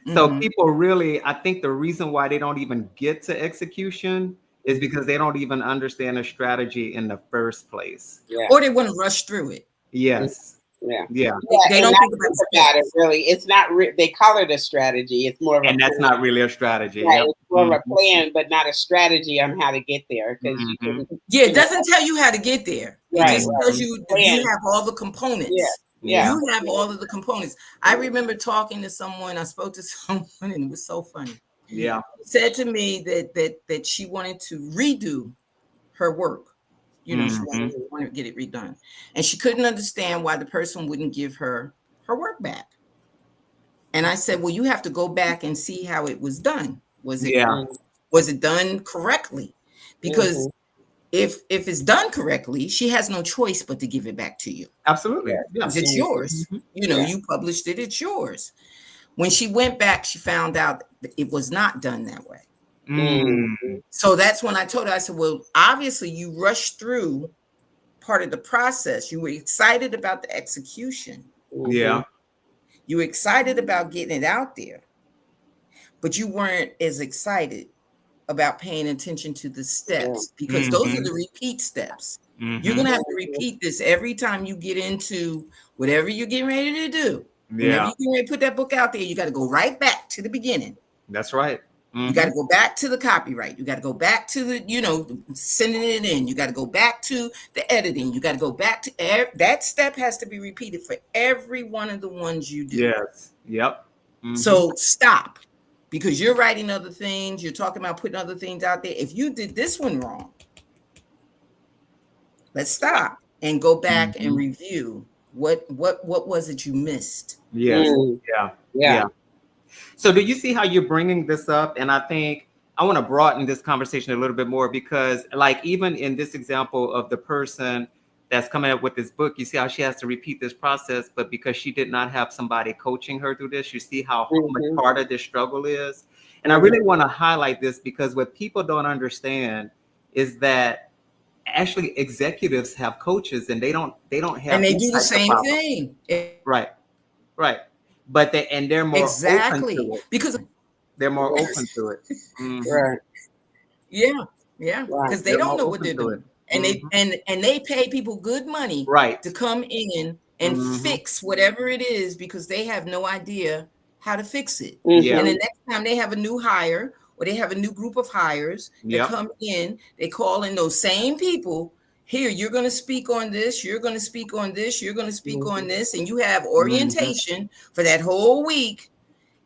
Mhm. So Mhm. people really, I think the reason why they don't even get to execution is Mhm. because they don't even understand a strategy in the first place. Yeah. Or they want to rush through it. Yes. Yeah. Yeah. They Yeah, and don't not think about think the about it steps. really. It's not they call it a strategy. It's more of a And that's plan. not really a strategy. Right. Yep. It's more of a Mhm. plan, but not a strategy on how to get there. Because you Mhm. can, Yeah, it doesn't tell you how to get there. It right, just right. tells Mhm. you Plan. have all the Yeah. components. Yeah. Yeah. You have all of the components. I remember talking to someone. I spoke to someone, and it was so funny. Yeah. Said to me that she wanted to redo her work. She Mhm. wanted to get it redone, and she couldn't understand why the person wouldn't give her work back. And I said, "Well, you have to go back and see how it was done. Yeah. Was it done correctly? Because Mhm. if it's done correctly, she has no choice but to give it back to you Absolutely. Yeah. because it's yours. Mhm. Yeah. You published it; it's yours." When she went back, she found out that it was not done that way. Mm. Mhm. So that's when I told her, I said, "Well, obviously you rushed through part of the process. You were excited about the execution. Mhm. Yeah. You were excited about getting it out there, but you weren't as excited about paying attention to the Yeah. steps because those are Mhm. the repeat steps. You're Mhm. going to have to Mhm. repeat this every time you get into whatever you're getting ready to do. Whenever Yeah. you get ready to put that book out there, you got to go right back to the beginning. That's right. You got to go back to the copyright. You got to go back to the, sending it in. You got to go back to the editing. You got to go back to that step has to be repeated for every one of the ones you do. Yes. Yep. So stop, because you're writing other things. You're talking about putting other things out there. If you did this one wrong, let's stop and go back and review what was it you missed. Yes. Yeah. So do you see how you're bringing this up? And I think I want to broaden this conversation a little bit more, because like even in this example of the person that's coming up with this book, you see how she has to repeat this process, but because she did not have somebody coaching her through this, you see how much harder this struggle is. And I really want to highlight this, because what people don't understand is that actually executives have coaches, and they don't have, and they do the same thing. Right. But they're more open to it, because they're more open to it. Right. Yeah, because they don't know what they're doing, and they pay people good money, to come in and fix whatever it is, because they have no idea how to fix it. And the next time they have a new hire, or they have a new group of hires that come in, they call in those same people. Here, you're going to speak on this. You're going to speak on this. You're going to speak on this. And you have orientation for that whole week.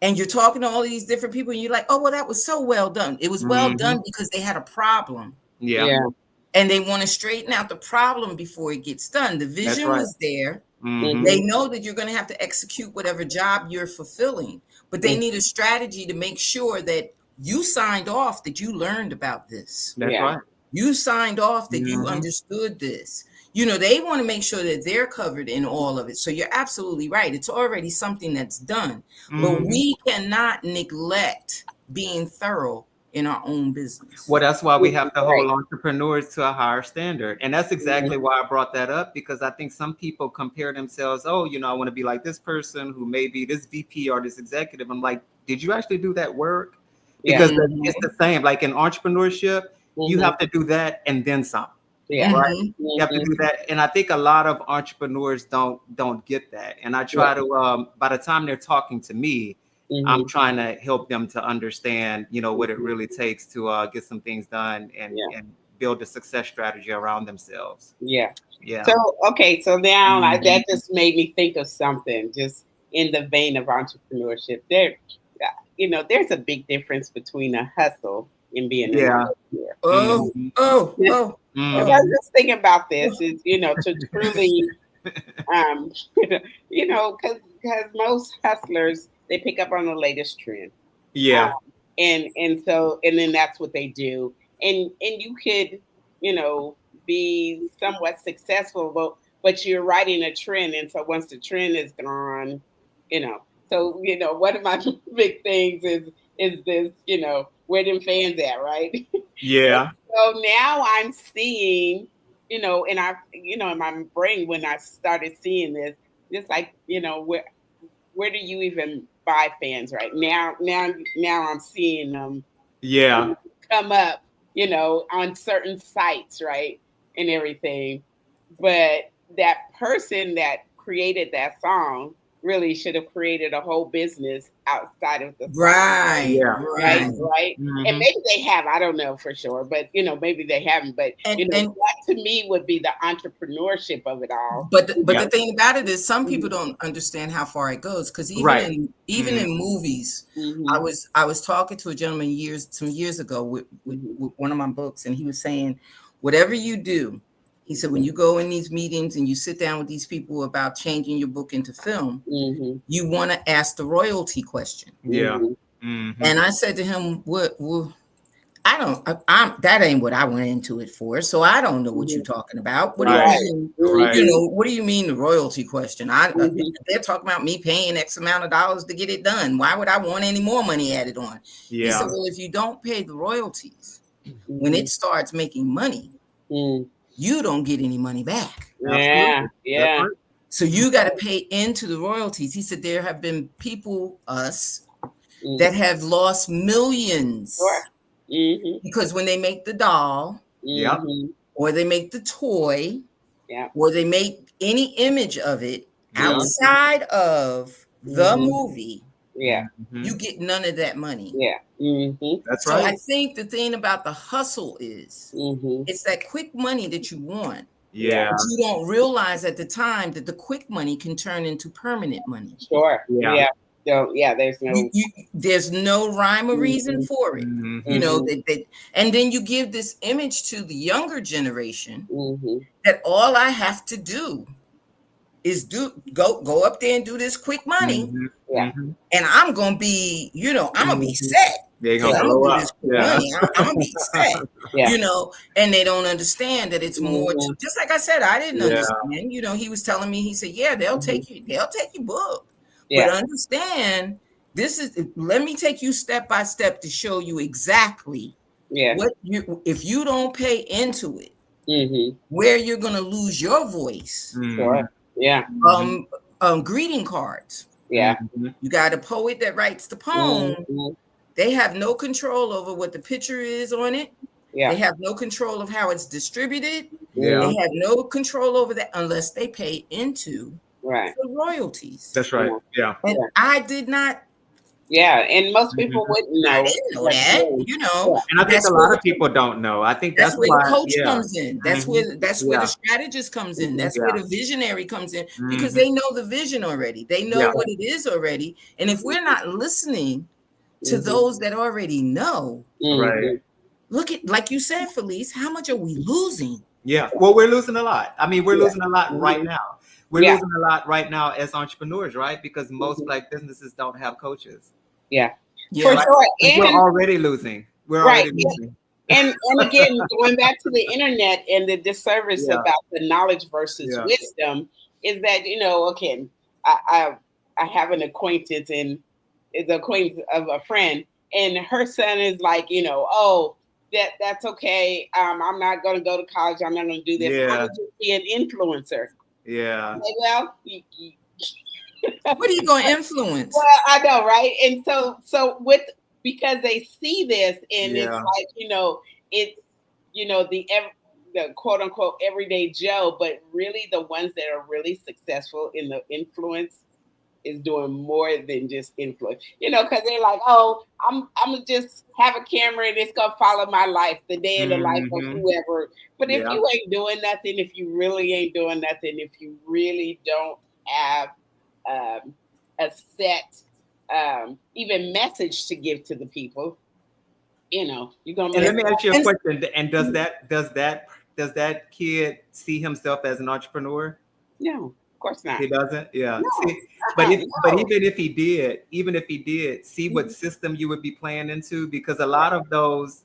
And you're talking to all these different people. And you're like, oh, well, that was so well done. It was well done because they had a problem. And they want to straighten out the problem before it gets done. The vision was there. They know that you're going to have to execute whatever job you're fulfilling. But they need a strategy to make sure that you signed off that you learned about this. That's right. You signed off that you understood this. They want to make sure that they're covered in all of it. So you're absolutely right. It's already something that's done. But we cannot neglect being thorough in our own business. Well, that's why we have to hold entrepreneurs to a higher standard. And that's exactly why I brought that up, because I think some people compare themselves. Oh, I want to be like this person who may be this VP or this executive. I'm like, did you actually do that work? Because it's the same. Like in entrepreneurship, you have to do that and then some. Right? You have to do that. And I think a lot of entrepreneurs don't get that. And I try to, by the time they're talking to me, I'm trying to help them to understand, what it really takes to get some things done and build a success strategy around themselves. Yeah. So, okay. So now that just made me think of something just in the vein of entrepreneurship. There's a big difference between a hustle and being an entrepreneur. I was just thinking about this is, to truly, because most hustlers, they pick up on the latest trend. And then that's what they do. And you could, be somewhat successful, but you're riding a trend. And so once the trend is gone, so, one of my big things is this, where them fans at, right? Yeah. So now I'm seeing, and I, in my brain, when I started seeing this, it's like, where do you even buy fans right now? Now I'm seeing them come up, on certain sites, right? And everything. But that person that created that song really should have created a whole business outside of the song. Right. And maybe they have, I don't know for sure, but maybe they haven't. But that to me would be the entrepreneurship of it all. But the thing about it is, some people don't understand how far it goes, because even in movies, I was talking to a gentleman some years ago with one of my books, and he was saying, whatever you do, he said, when you go in these meetings and you sit down with these people about changing your book into film, you want to ask the royalty question. And I said to him, that ain't what I went into it for. So I don't know what you're talking about. What do you mean? What do you mean the royalty question? They're talking about me paying X amount of dollars to get it done. Why would I want any more money added on? He said, well, if you don't pay the royalties, when it starts making money, you don't get any money back. Yeah. So you got to pay into the royalties. He said there have been people, that have lost millions because when they make the doll, or they make the toy, or they make any image of it outside of the movie, Yeah. Mhm. You get none of that money. Yeah. Mm-hmm. That's So I right. think the thing about the hustle is Mm-hmm. it's that quick money that you want. Yeah. But you don't realize at the time that the quick money can turn into permanent money. Sure. Yeah. Yeah. So yeah, there's no. There's no rhyme or reason for it. Mhm. You know, and then you give this image to the younger generation Mm-hmm. that all I have to do is go up there and do this quick money, Mhm. Yeah. Mhm. and I'm gonna be, I'm gonna be Mhm. set. They're Because gonna I'm gonna blow do this up. quick Yeah. money. I'm gonna be set. Yeah. And they don't understand that it's more Mhm. just like I said, I didn't Yeah. understand. He was telling me, he said, yeah, they'll take your book. But Yeah. understand, let me take you step by step to show you exactly Yeah. if you don't pay into it, Mm-hmm. where you're gonna lose your voice. Sure. Mhm. Yeah. Greeting cards. Yeah. Mhm. You got a poet that writes the poem. Mm-hmm. They have no control over what the picture is on it. Yeah. They have no control of how it's distributed. Yeah. They have no control over that unless they pay into Right. the royalties. That's right. Yeah. And I did not, Yeah. And most people Mhm. wouldn't I know. didn't know But that, yeah. And I think a lot of people don't know. I think that's that's where the why. coach Yeah. comes in. That's Mhm. where the Yeah. strategist comes in. Mhm. That's where the visionary comes in, because Mhm. they know the vision already. They know Yeah. what it is already. And if we're not listening to Mhm. those that already know, Right. Mhm. look at, like you said, Felice, how much are we losing? Yeah. Well, we're losing a lot. I mean, we're Yeah. losing a lot right Mhm. now. We're Yeah. losing a lot right now as entrepreneurs, right? Because most Mhm. Black businesses don't have coaches. Yeah. For Yeah. Right? sure. We're And already losing. We're right. already losing. And again, going back to the internet and the disservice Yeah. about the knowledge versus Yeah. wisdom is that, okay, I have an acquaintance, and the acquaintance of a friend, and her son is like, oh, that's okay. I'm not going to go to college. I'm not going to do this. I'm Yeah. going to just be an influencer. Yeah. Like, well, What are you going to influence? well, I know, right? And so because they see this, and it's Yeah. like, it's the quote unquote everyday Joe, but really the ones that are really successful in the influence is doing more than just influence. Because they're like, oh, I'm gonna just have a camera and it's gonna follow my life, the day in the life of Mhm. whoever. But if Yeah. you ain't doing nothing, if you really ain't doing nothing, if you really don't have a set even message to give to the people, you're gonna And miss let me ask you a And question. And does that kid see himself as an entrepreneur? no, of course not. He doesn't. Yeah. No, See, but no. even if he did, see what Mhm. system you would be playing into, because a lot of those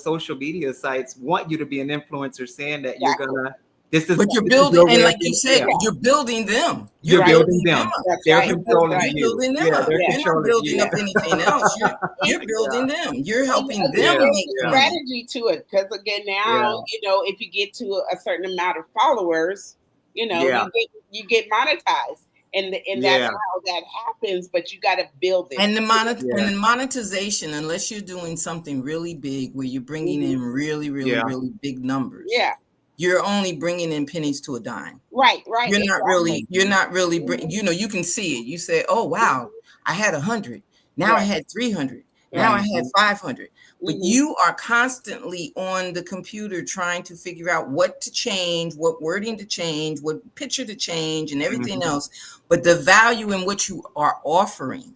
social media sites want you to be an influencer, saying that you're Exactly. gonna. This is but you're this is building, your and way of like you being. said, Yeah. you're building them. You're You're Right. building building them them. up. That's They're right. That's controlling right. You're you. building them Yeah, up. they're Yeah. You're not controlling building you. up anything else. You're building them. You're helping them Again, there's make a money. strategy to it, because again, now Yeah. if you get to a certain amount of followers, Yeah. you get monetized, and that's Yeah. how that happens. But you got to build it. And Yeah. the monetization, unless you're doing something really big where you're bringing Mhm. in really, really, Yeah. really big numbers, Yeah. you're only bringing in pennies to a dime. Right. Right. Exactly. You're not really Mhm. you can see it. You say, oh wow, I had 100. Now I Right. had 300. Now I Right. had Mhm. 500. But Hmm. you are constantly on the computer trying to figure out what to change, what wording to change, what picture to change, and everything Mhm. else. But the value in what you are offering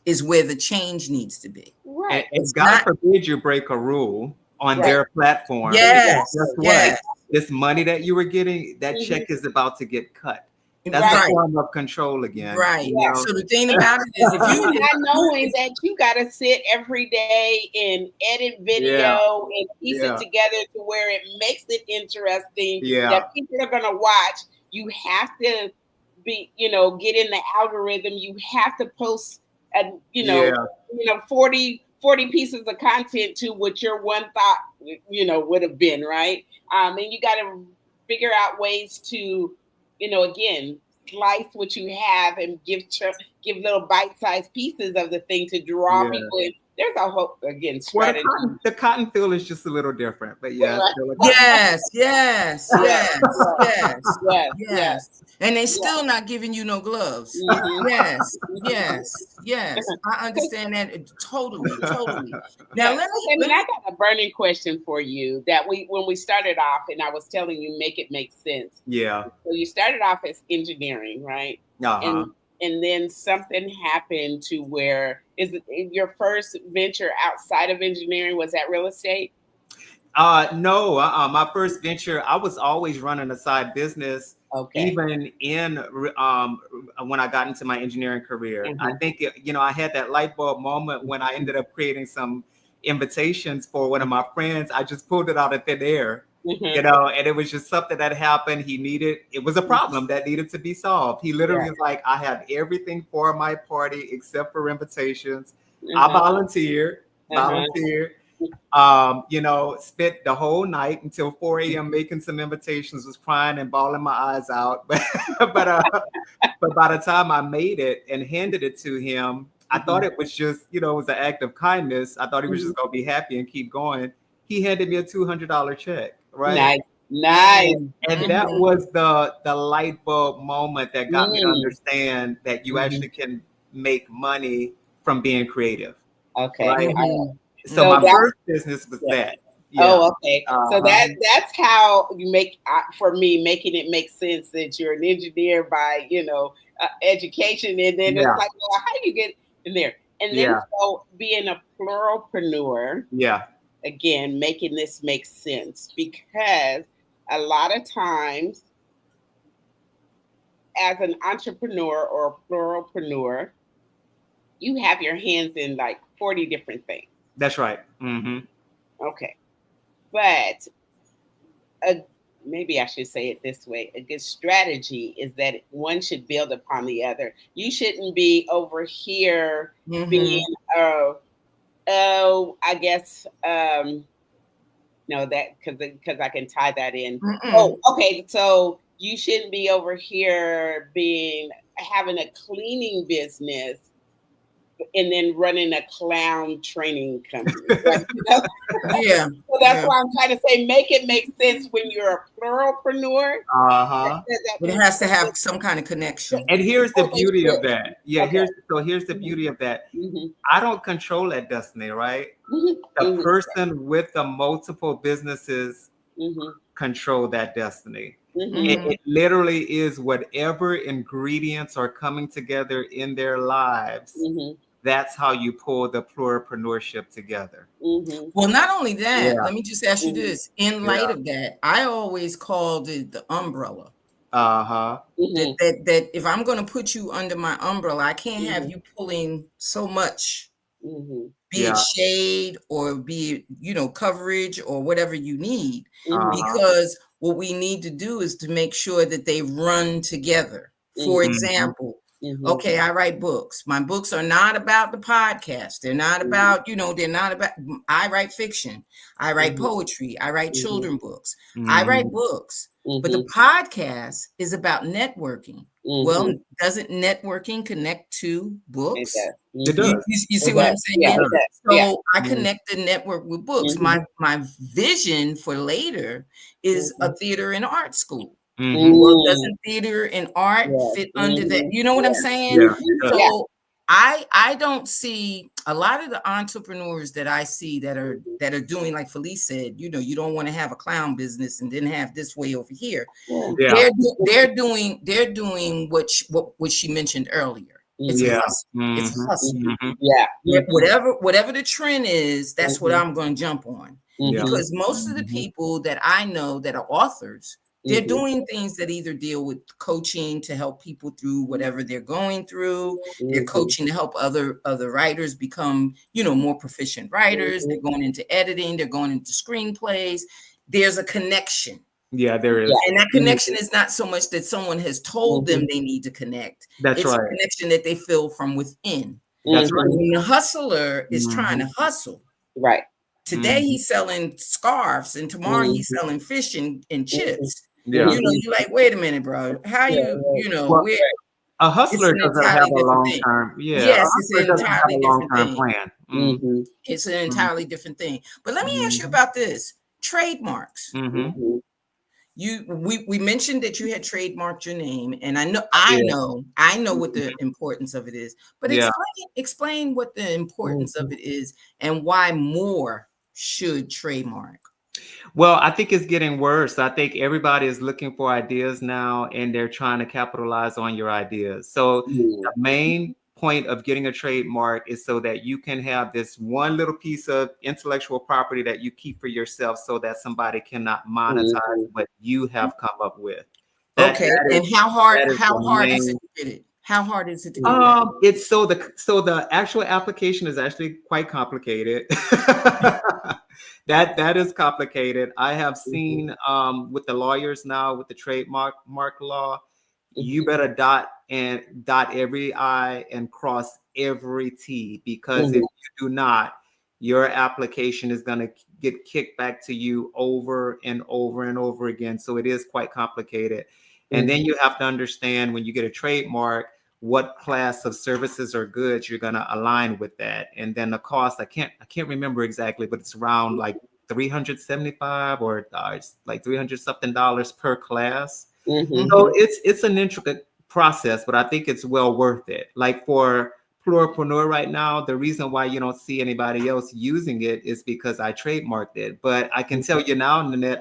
is where the change needs to be. And, Right. and It's God not, forbid you break a rule on Right. their platform. yes, Guess Exactly. what? yes, Exactly. This money that you were getting, that check Hmm. is about to get cut. That's a Right. right, form of control again. right. You Yeah. know? So the thing about it is, You not knowing that you got to sit every day and edit Yeah. video and piece it Yeah. together to where it makes it interesting Yeah. that people are going to watch. You have to be, get in the algorithm. You have to post, Yeah. 40 pieces of content to what your one thought, would have been, right? And you got to figure out ways to, again, slice what you have and give little bite-sized pieces of the thing to draw Yeah. people in there's a whole Well, strategy. the cotton field is just a little different, but yeah, it's still a Yes, yes, yes, yes, yes, yes. And they still not giving you no gloves. Mhm. Yes, yes, yes. I understand that totally, totally. Now Yeah, let so me Damon, I got a burning question for you that when we started off, and I was telling you, make it make sense. yeah. So you started off as engineering, right? Uh-huh. And then something happened to where your first venture outside of engineering was at real estate? No, my first venture, I was always running a side business, Okay. even when I got into my engineering career. I Mhm. think I had that light bulb moment when I ended up creating some invitations for one of my friends. I just pulled it out of thin air, Mhm. and it was just something that happened. It was a problem that needed to be solved. He Yeah. literally was like, I have everything for my party except for invitations. I Uh-huh. Uh-huh. volunteered, spent the whole night until 4 a.m. making some invitations, was crying and bawling my eyes out. But by the time I made it and handed it to him, I thought it was just, it was an act of kindness. I thought he was just gonna be happy and keep going. He handed me a $200 check, right? Nice. Nice. Mhm, And that mhm, was the light bulb moment that got me to Mm. understand that you Mhm. actually can make money from being creative, Okay. right? All right. mhm, So So my mhm. that first business was yeah. that. Yeah. Oh, okay. So Uh-huh. that's how you make for me making it make sense that you're an engineer by education, and then it's Yeah. like, well, how do you get in there? And then Yeah. so being a pluralpreneur, Yeah. again, making this make sense because a lot of times as an entrepreneur or a pluralpreneur, you have your hands in like 40 different things. That's right. Mm-hmm. Okay. But a, maybe I should say it this way: a good strategy is that one should build upon the other. You shouldn't be over here being, Mhm. I guess, no, that because I can tie that in. Oh, Mm-mm. okay. So you shouldn't be over here being having a cleaning business and then running a clown training company. Like, Yeah, so that's yeah. why I'm trying to say make it make sense when you're a pluralpreneur. Uh-huh. That It makes has to have some kind of connection. And here's the oh, they beauty of should. that. Yeah, Okay. here's the Mhm, beauty of that. mhm, I don't control that destiny, right? mhm, The mhm, person with the multiple businesses mhm, control that destiny. mhm, Mhm. It literally is whatever ingredients are coming together in their lives. mhm, That's how you pull the pluripreneurship together. mhm, Well, not only that, Yeah. let me just ask you mhm, this. In light Yeah. of that, I always called it the umbrella. Uh-huh. That mhm, that that if I'm going to put you under my umbrella, I can't have mhm, you pulling so much, mhm, be it Yeah. shade or be it, coverage or whatever you need, mhm, Uh-huh. because what we need to do is to make sure that they run together. For mhm, Mm-hmm. example, mhm, okay, I write books. My books are not about the podcast. They're not mhm, about, they're not about, I write fiction. I write mhm, poetry. I write mhm, children books. I write Mm-hmm. books. But the mhm, podcast is about networking. Well, mhm. doesn't networking connect to It books? does. It Mhm. does. You see It what does. I'm Yeah, It saying? it does. does. Yeah. So I Mm-hmm. connect the network with books. Mhm, My vision for later is mhm, a theater and art school. Mm-hmm. Well, mm, doesn't theater and art yeah, fit under that? mhm, You know what I'm yeah, saying? Yeah. mhm, It does. yeah, So I don't see a lot of the entrepreneurs that I see mhm, that are doing like Felice said, you don't want to have a clown business and then have this way over here. yeah, Yeah. They're doing what she mentioned earlier. It's a mhm, Yeah. hustle. It's a Mm-hmm. hustle. mhm, Mm-hmm. yeah, mhm, Whatever the trend is, that's what mhm, I'm going to jump on. Yeah. mhm, Because most of the Mm-hmm. people that I know that are authors, they're mhm, doing things that either deal with coaching to help people through whatever they're going through. They're mhm, coaching to help other writers become, more proficient writers. mhm, They're going into editing, they're going into screenplays. There's a connection. Yeah, there yeah, is. And that Mhm. connection is not so much that someone has told them mhm, they need to connect. That's It's a right. connection that they feel from within. That's right. mhm, When the hustler is trying Mm-hmm. to hustle, right, today Mm-hmm. he's selling scarves and tomorrow he's mhm, selling fish and mhm, chips. Yeah. mhm, You're like, wait a minute, bro. How yeah, you know, Well, where a it's hustler an doesn't have entirely a different long thing. term. Yeah, a Yes, it's hustler an doesn't have entirely a long different term thing. plan. It's an entirely different thing. But let me ask you about this. Trademarks. We mentioned that you had trademarked your name, and I know what the importance of it is. But explain what the importance of it is and why more should trademark. Well, I think it's getting worse. I think everybody is looking for ideas now, and they're trying to capitalize on your ideas. So the main point of getting a trademark is so that you can have this one little piece of intellectual property that you keep for yourself, so that somebody cannot monetize what you have come up with. Okay, and how hard is it to get it? How hard is it to get that? It's so the actual application is actually quite complicated. That is complicated. I have seen with the lawyers now with the trademark law, you better dot every I and cross every T, because if you do not, your application is going to get kicked back to you over and over and over again. So it is quite complicated. And then you have to understand, when you get a trademark, what class of services or goods you're going to align with that. And then the cost, I can't remember exactly, but it's around like $375 or it's like $300 something per class. So it's an intricate process, but I think it's well worth it. Like for Pluripreneur right now, the reason why you don't see anybody else using it is because I trademarked it. But I can tell you now, Nanette,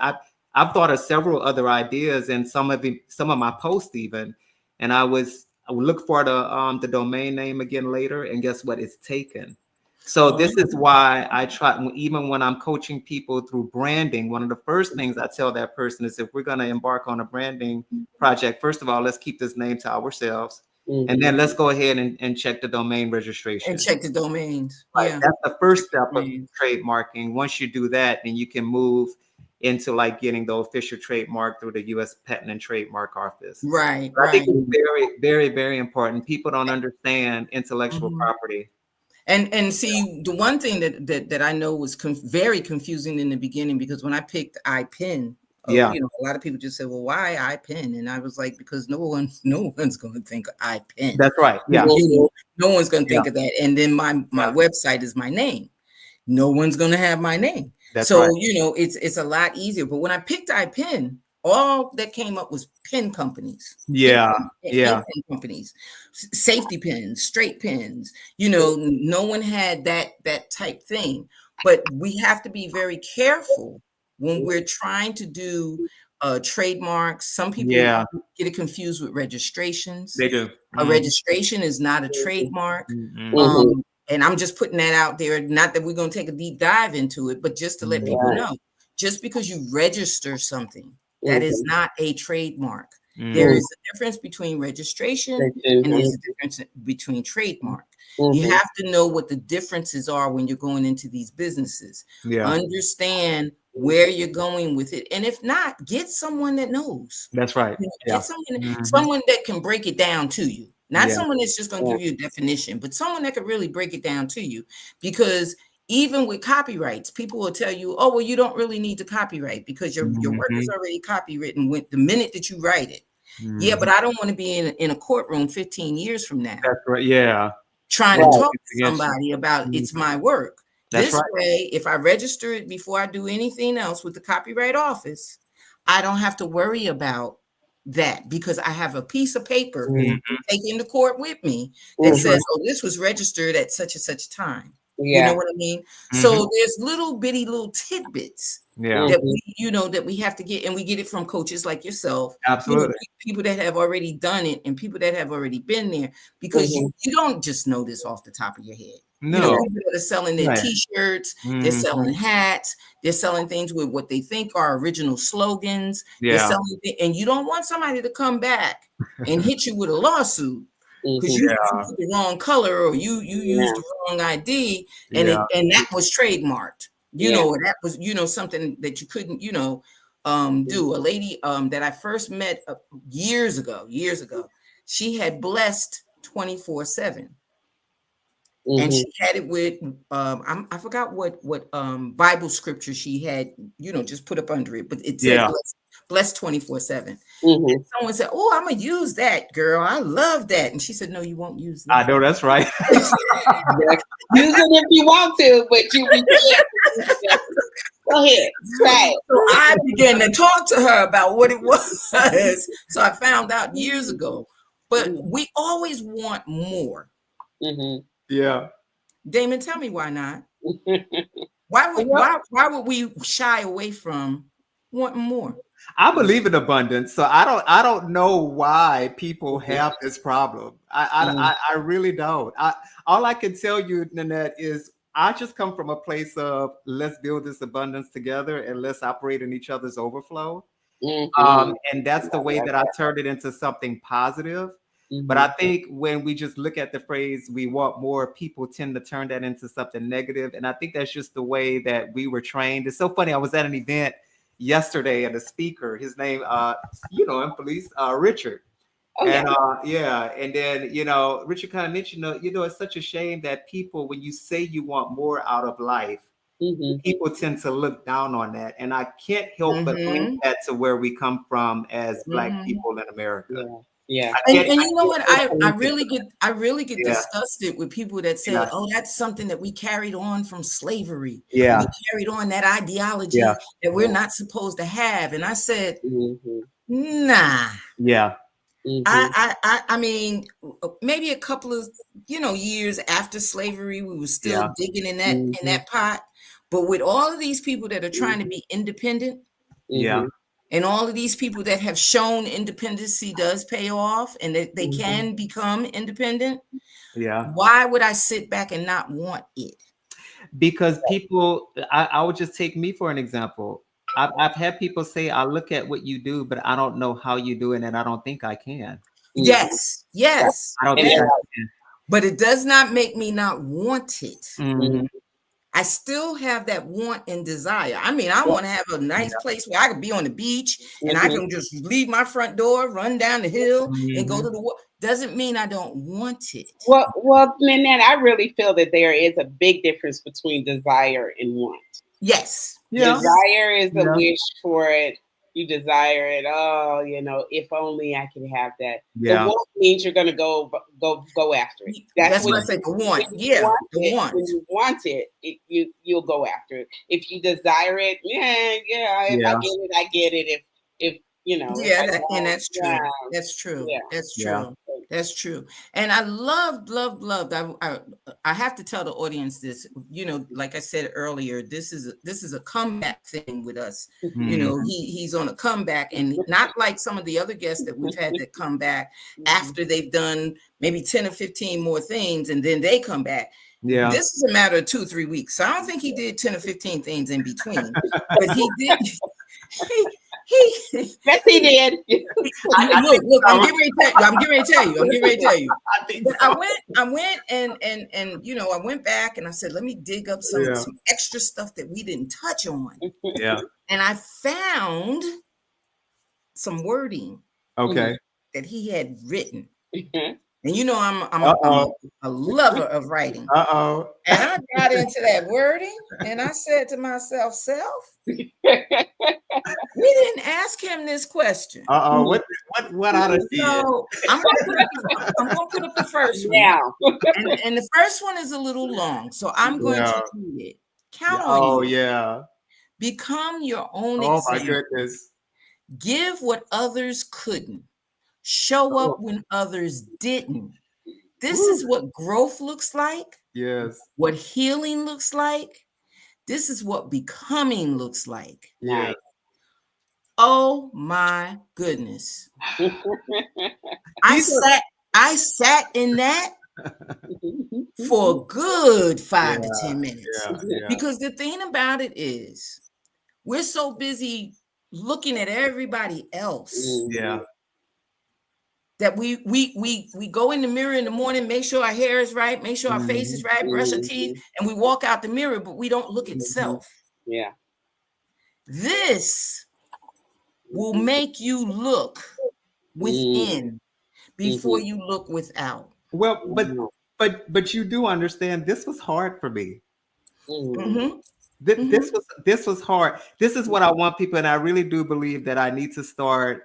I've thought of several other ideas, and some of my posts even, and I would look for the domain name again later, and guess what? It's taken. So this is why I try, even when I'm coaching people through branding, one of the first things I tell that person is, if we're going to embark on a branding project, first of all, let's keep this name to ourselves. And then let's go ahead and check the domain registration. And check the domains. Right. Yeah. That's the first step of trademarking. Once you do that, then you can move into like getting the official trademark through the U.S. Patent and Trademark Office. Right. I think it's very, very, very important. People don't understand intellectual property. And see, the one thing that I know was very confusing in the beginning, because when I picked iPen, a lot of people just said, well, why iPen? And I was like, because no one's going to think of iPen. That's right. Yeah. No one's going to think of that. And then my website is my name. No one's going to have my name. That's right. It's a lot easier. But when I picked iPen, all that came up was pen companies. Pen companies, safety pins, straight pins. No one had that type thing. But we have to be very careful when we're trying to do trademarks. Some people get it confused with registrations. They do. A registration is not a trademark. And I'm just putting that out there. Not that we're going to take a deep dive into it, but just to let people know, just because you register something, that is not a trademark. There is a difference between registration and there's a difference between trademark. You have to know what the differences are when you're going into these businesses. Understand where you're going with it. And if not, get someone that knows. That's right. Get someone that can break it down to you. Not someone that's just going to give you a definition, but someone that could really break it down to you. Because even with copyrights, people will tell you, oh, well, you don't really need to copyright because your work is already copywritten with the minute that you write it. Yeah, but I don't want to be in a courtroom 15 years from now. That's right. Yeah. Trying to talk to somebody about it's my work. This way, if I register it before I do anything else with the Copyright Office, I don't have to worry about that, because I have a piece of paper to take into court with me that says, oh, this was registered at such and such time. You know what I mean? So there's little tidbits that we have to get, and we get it from coaches like yourself. Absolutely. People that have already done it and people that have already been there, because you don't just know this off the top of your head. No. People that are selling their t-shirts, they're selling hats, they're selling things with what they think are original slogans. They're selling and you don't want somebody to come back and hit you with a lawsuit because you used the wrong color or you used the wrong ID, and that was trademarked. That was something that you couldn't do. A lady that I first met years ago, she had blessed 24/7. And she had it with I forgot what Bible scripture she had, just put up under it, but it said less 24/7. Mhm. And someone said, "Oh, I'm gonna use that, girl. I love that." And she said, "No, you won't use I that." know that's right. Use it if you want to, but you be careful. Go ahead, try it. So I began to talk to her about what it was. So I found out years ago. But we always want more. Mhm. Yeah. Daymond, tell me why not? Mhm. Why would we shy away from wanting more? I believe in abundance, so I don't know why people have this problem. I really don't. All I can tell you, Nanette, is I just come from a place of let's build this abundance together and let's operate in each other's overflow. Mhm. And that's the way that I turned it into something positive. But I think when we just look at the phrase "we want more," people tend to turn that into something negative, and I think that's just the way that we were trained. It's so funny. I was at an event yesterday, and the speaker, his name, you know him, police, Richard. Oh yeah. And yeah, and then Richard kind of mentioned, it's such a shame that people, when you say you want more out of life, Mhm. people tend to look down on that, and I can't help but link Mm-hmm. that to where we come from as Black Mm-hmm. people in America. Yeah. Yeah. I And, can't, and I you know can't what? help I, but I link it. really get I really get Yeah, disgusted with people that say, yeah, "Oh, that's something that we carried on from slavery. We yeah, carried on that yeah, ideology that we're Yeah. not supposed to have." And I said, Mhm. "Nah." yeah, Mhm. I mean, maybe a couple of years after slavery, we were still yeah, digging in Mhm. that pot. But with all of these people that are trying to Mhm. be independent, yeah, Mhm. and all of these people that have shown independency does pay off, and that they Mhm. can become independent, yeah. why would I sit back and not want it? Because people, I would just take me for an example. I've had people say, I look at what you do, but I don't know how you do it, and I don't think I can. Mhm. Yes, Right. yes. I don't And think that's I right. can. But it does not make me not want it. Hmm. Mhm. I still have that want and desire. I mean, I Yeah. want to have a nice Yeah. place where I could be on the beach and I Mhm. can just leave my front door, run down the hill, and go Hmm. to the water. Doesn't mean I don't want it. Well, Nanette, I really feel that there is a big difference between desire and want. Yes, Yeah. yes. Desire is a Yeah. wish for it. You desire it. Oh, if only I could have that. The Yeah. want means you're gonna go after it. That's That's when what I Yeah. said. The when want. you Yeah, want the it. want. When you want it, you'll go after it. If you desire it, yeah. If I Yeah. get it, I get it. If Yeah, I and don't, that's yeah, true. That's true. yeah. That's Yeah. true. That's true. And I loved. I have to tell the audience this. Like I said earlier, this is a comeback thing with us. Hmm. He's on a comeback, and not like some of the other guests that we've had that come back after they've done maybe 10 or 15 more things, and then they come back. Yeah. This is a matter of 2 or 3 weeks. So I don't think he did 10 or 15 things in between, but he did. he Yes, he did. I think look, I'm so. getting ready to tell you. I'm getting ready to tell you. I'm getting ready to tell you. I think But so. I went and I went back and I said, let me dig up some Yeah. extra stuff that we didn't touch on. Yeah. And I found some wording Okay. that he had written. And I'm Uh-oh. a lover of writing. Uh-oh. And I got into that wording and I said to myself, self, we didn't ask him this question. Uh-oh. What I done did? So I'm gonna put up the first one. Now. And the first one is a little long, so I'm going Yeah. to read it. Yeah. Count on Oh you. yeah. Become your own Oh my example. goodness. Give what others couldn't. Show up Oh. when others didn't. This Woo. is what growth looks like, Yes. what healing looks like. This is what becoming looks like. Yes. Nice. Oh my goodness. I These are sat in that for a good 5 to yeah. 10 minutes. Yeah. Because the thing about it is, we're so busy looking at everybody else Yeah. that we go in the mirror in the morning, make sure our hair is right, make sure our face is Mhm. right, brush our teeth, and we walk out the mirror, but we don't look at self. Yeah. This will make you look within before you look without. Well, Mhm. but you do understand this was hard for me. Mhm. This was hard. This is what I want people, and I really do believe that I need to start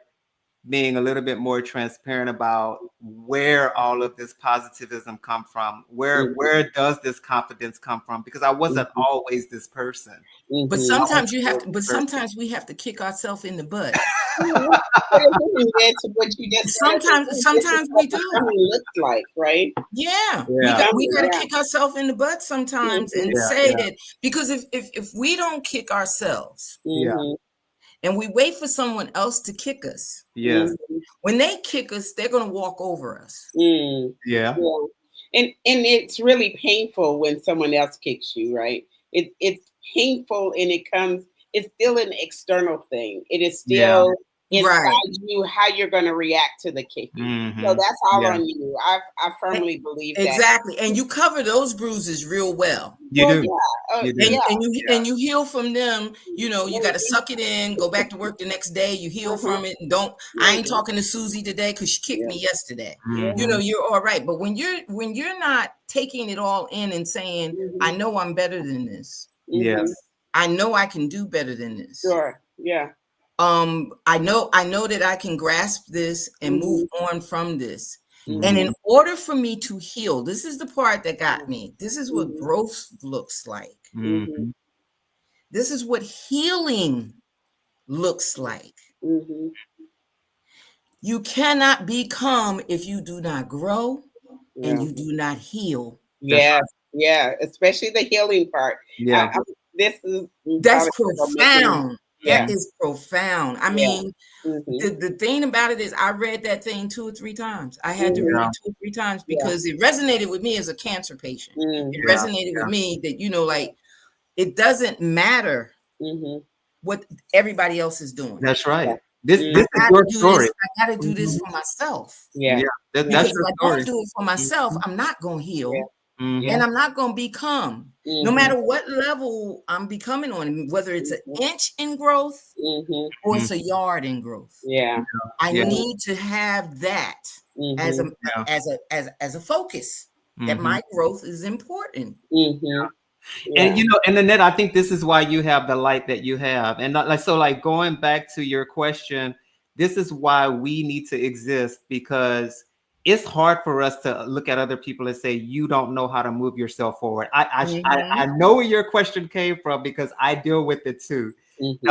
being a little bit more transparent about where all of this positivism come from. Where does this confidence come from? Because I wasn't always this person. But Mhm. sometimes you have to, but sometimes we have to kick ourselves in the butt. That's what you just said. Sometimes we do. Something looks like, right? Yeah, Yeah. we got to Yeah. kick ourselves in the butt sometimes and Yeah. say Yeah. that, because if we don't kick ourselves Yeah. Mhm. and we wait for someone else to kick us, Yes. when they kick us, they're going to walk over us. Mm. Yeah. Yeah. And it's really painful when someone else kicks you, right? It's painful, and it's still an external thing. It is Yeah. still inside Right. you how you're going to react to the kicking. So Mhm. that's all Yeah. on you. I firmly believe that. Exactly. And you cover those bruises real well. You Well, do. yeah, You do. And, yeah. and you heal from them. You Yeah. got to suck it in, go back to work the next day. You heal from it, and I ain't talking to Susie today because she kicked me yesterday. Mhm. You're all right. But when you're not taking it all in and saying, I know I'm better than this. Yes. I know I can do better than this. Sure. Yeah. I know that I can grasp this and move on from this. And in Mhm. order for me to heal, this is the part that got me. This is what growth looks like. Mhm. This is what healing looks like. Mm-hmm. You cannot become if you do not grow and Yeah. you do not heal. That's Yeah. Yeah. Especially the healing part. yeah. This is That's probably what I'm looking. profound. Yeah. That is profound. I Yeah. mean, Mm-hmm. the thing about it is I read that thing 2 or 3 times. I had to Mhm. read Yeah. it 2 or 3 times Yeah. because it resonated with me as a cancer patient. It Mm-hmm. Yeah. resonated with Yeah. me that, like, it doesn't matter Mm-hmm. what everybody else is doing. That's Yeah. right. This Mm. this I is got to your do story. this. I got to do this Mhm. for myself. Yeah. Yeah. Yeah. That's Because if your I story. don't do it for myself, Mhm. I'm not going to Yeah. heal. Mhm. And I'm not going to become, no Mm-hmm. matter what level I'm becoming on, whether it's an inch in growth Mm-hmm. or it's a yard in growth. Yeah. I Yeah. need to have that as a Mm-hmm. Yeah. as a focus, that Mhm. my growth is important. Mm-hmm. Yeah. And and Annette, I think this is why you have the light that you have. And like so, like going back to your question, this is why we need to exist, because it's hard for us to look at other people and say you don't know how to move yourself forward. I know where your question came from because I deal with it too. Mm-hmm.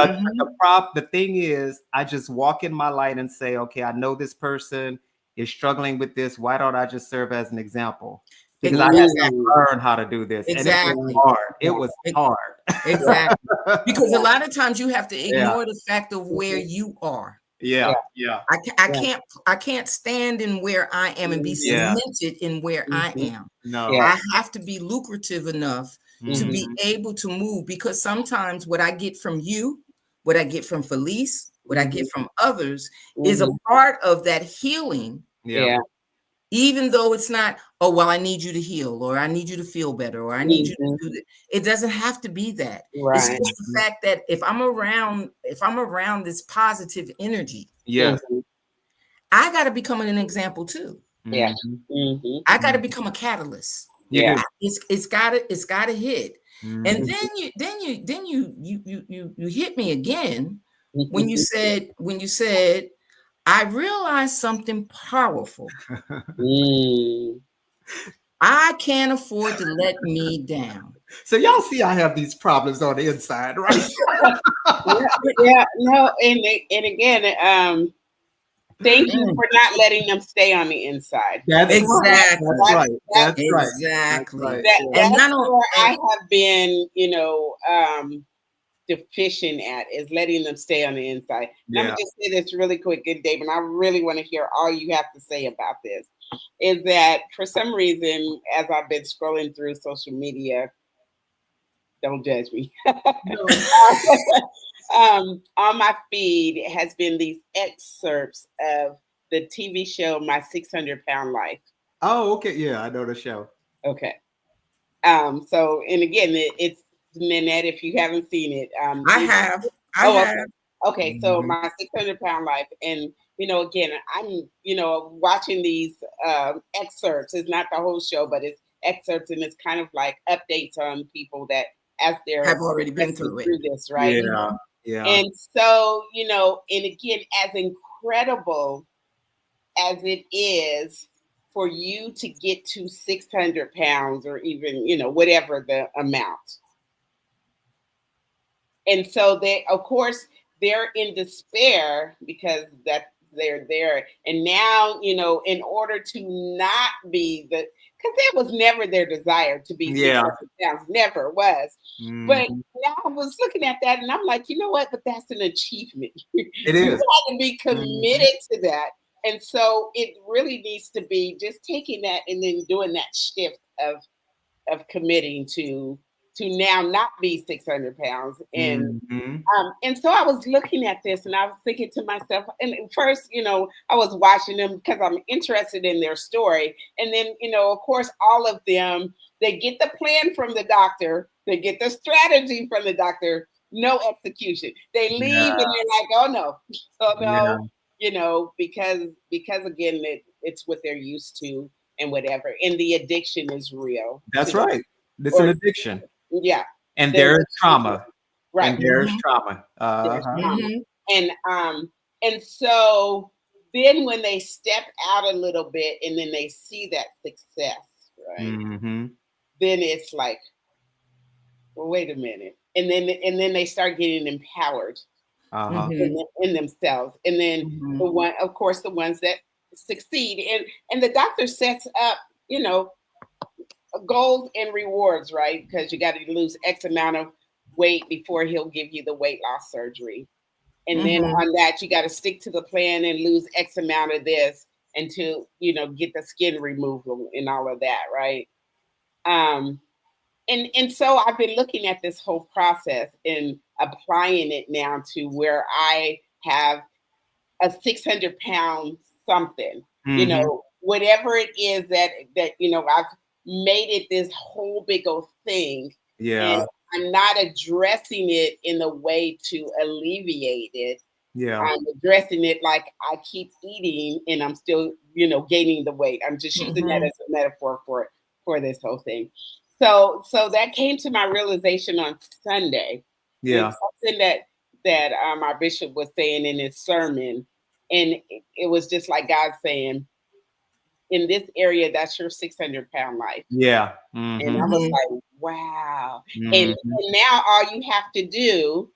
The thing is, I just walk in my light and say, okay, I know this person is struggling with this. Why don't I just serve as an example? Because I had to Exactly. learn how to do this, and it was Exactly. hard. It was hard. Exactly. Because a lot of times you have to Yeah, ignore the fact of where you are. yeah, Yeah. yeah, I can't stand in where I am and be yeah. cemented in where I Mm-hmm. am. No. Yeah. I have to be lucrative enough to Mm-hmm. be Mhm. able to move, because sometimes what I get from you, what I get from Felice, what I get from others is a Mm-hmm. part of that healing, Yeah, Yeah. even though it's not, oh, well, I need you to heal, or I need you to feel better, or I need you to Mm-hmm. do that. It doesn't have to be that. It's Right. just the fact that if I'm around this positive energy, yes. Mm-hmm. I got to become an example too. Yeah. Mhm. Mm-hmm. I got to become a catalyst. You Yeah. do. It's gotta hit. And Mhm. then you hit me again when you Mm-hmm. said I realized something powerful. Mm. I can't afford to let me down. So y'all see, I have these problems on the inside, right? Yeah. Yeah. No. And again, thank you Mm, for not letting them stay on the inside. That's right. exactly. That's right. That's That's right. That's Exactly. right. And that's not on where I and have been, deficient at, is letting them stay on the inside. And I'm Yeah. gonna just say this really quick, good David. I really want to hear all you have to say about this. Is that for some reason, as I've been scrolling through social media, don't judge me. No. On my feed has been these excerpts of the TV show My 600-Pound Life. Oh, okay. Yeah, I know the show. Okay. So, and again, it's Nanette, if you haven't seen it. I have. I Oh, have. okay. So Mhm. My 600-Pound Life, and again, I'm watching these excerpts. It's not the whole show, but it's excerpts, and it's kind of like updates on people that as they're have already been through it. this, right? Yeah. Yeah. And so, and again, as incredible as it is for you to get to 600 pounds or even, whatever the amount. And so of course, they're in despair because that they're there. And now, in order to not be because that was never their desire to be 600 pounds, never was. But now I was looking at that and I'm like, you know what? But that's an achievement. It You is. have to be committed to that. And so it really needs to be just taking that and then doing that shift of committing to now not be 600 pounds. And so I was looking at this and I was thinking to myself, and first, I was watching them because I'm interested in their story. And then, of course, all of them, they get the plan from the doctor, they get the strategy from the doctor, no execution. They leave and they're like, oh no, because again, it's what they're used to and whatever. And the addiction is real. That's right. It's an addiction. Yeah. And there's trauma. Right. And there's trauma. There's trauma. And so then when they step out a little bit and then they see that success, right? Then it's like, well, wait a minute. And then they start getting empowered in themselves. And then the ones that succeed. And the doctor sets up, goals and rewards, right? Because you got to lose X amount of weight before he'll give you the weight loss surgery. And then on that, you got to stick to the plan and lose X amount of this until, get the skin removal and all of that, right? And so I've been looking at this whole process and applying it now to where I have a 600 pound something, whatever it is that I've made it this whole big old thing. Yeah. And I'm not addressing it in a way to alleviate it. Yeah. I'm addressing it like I keep eating and I'm still, gaining the weight. I'm just using that as a metaphor for this whole thing. So that came to my realization on Sunday. Yeah. Something that our bishop was saying in his sermon. And it was just like God saying, in this area, that's your 600 pound life. Yeah. And I was like, wow. And now all you have to do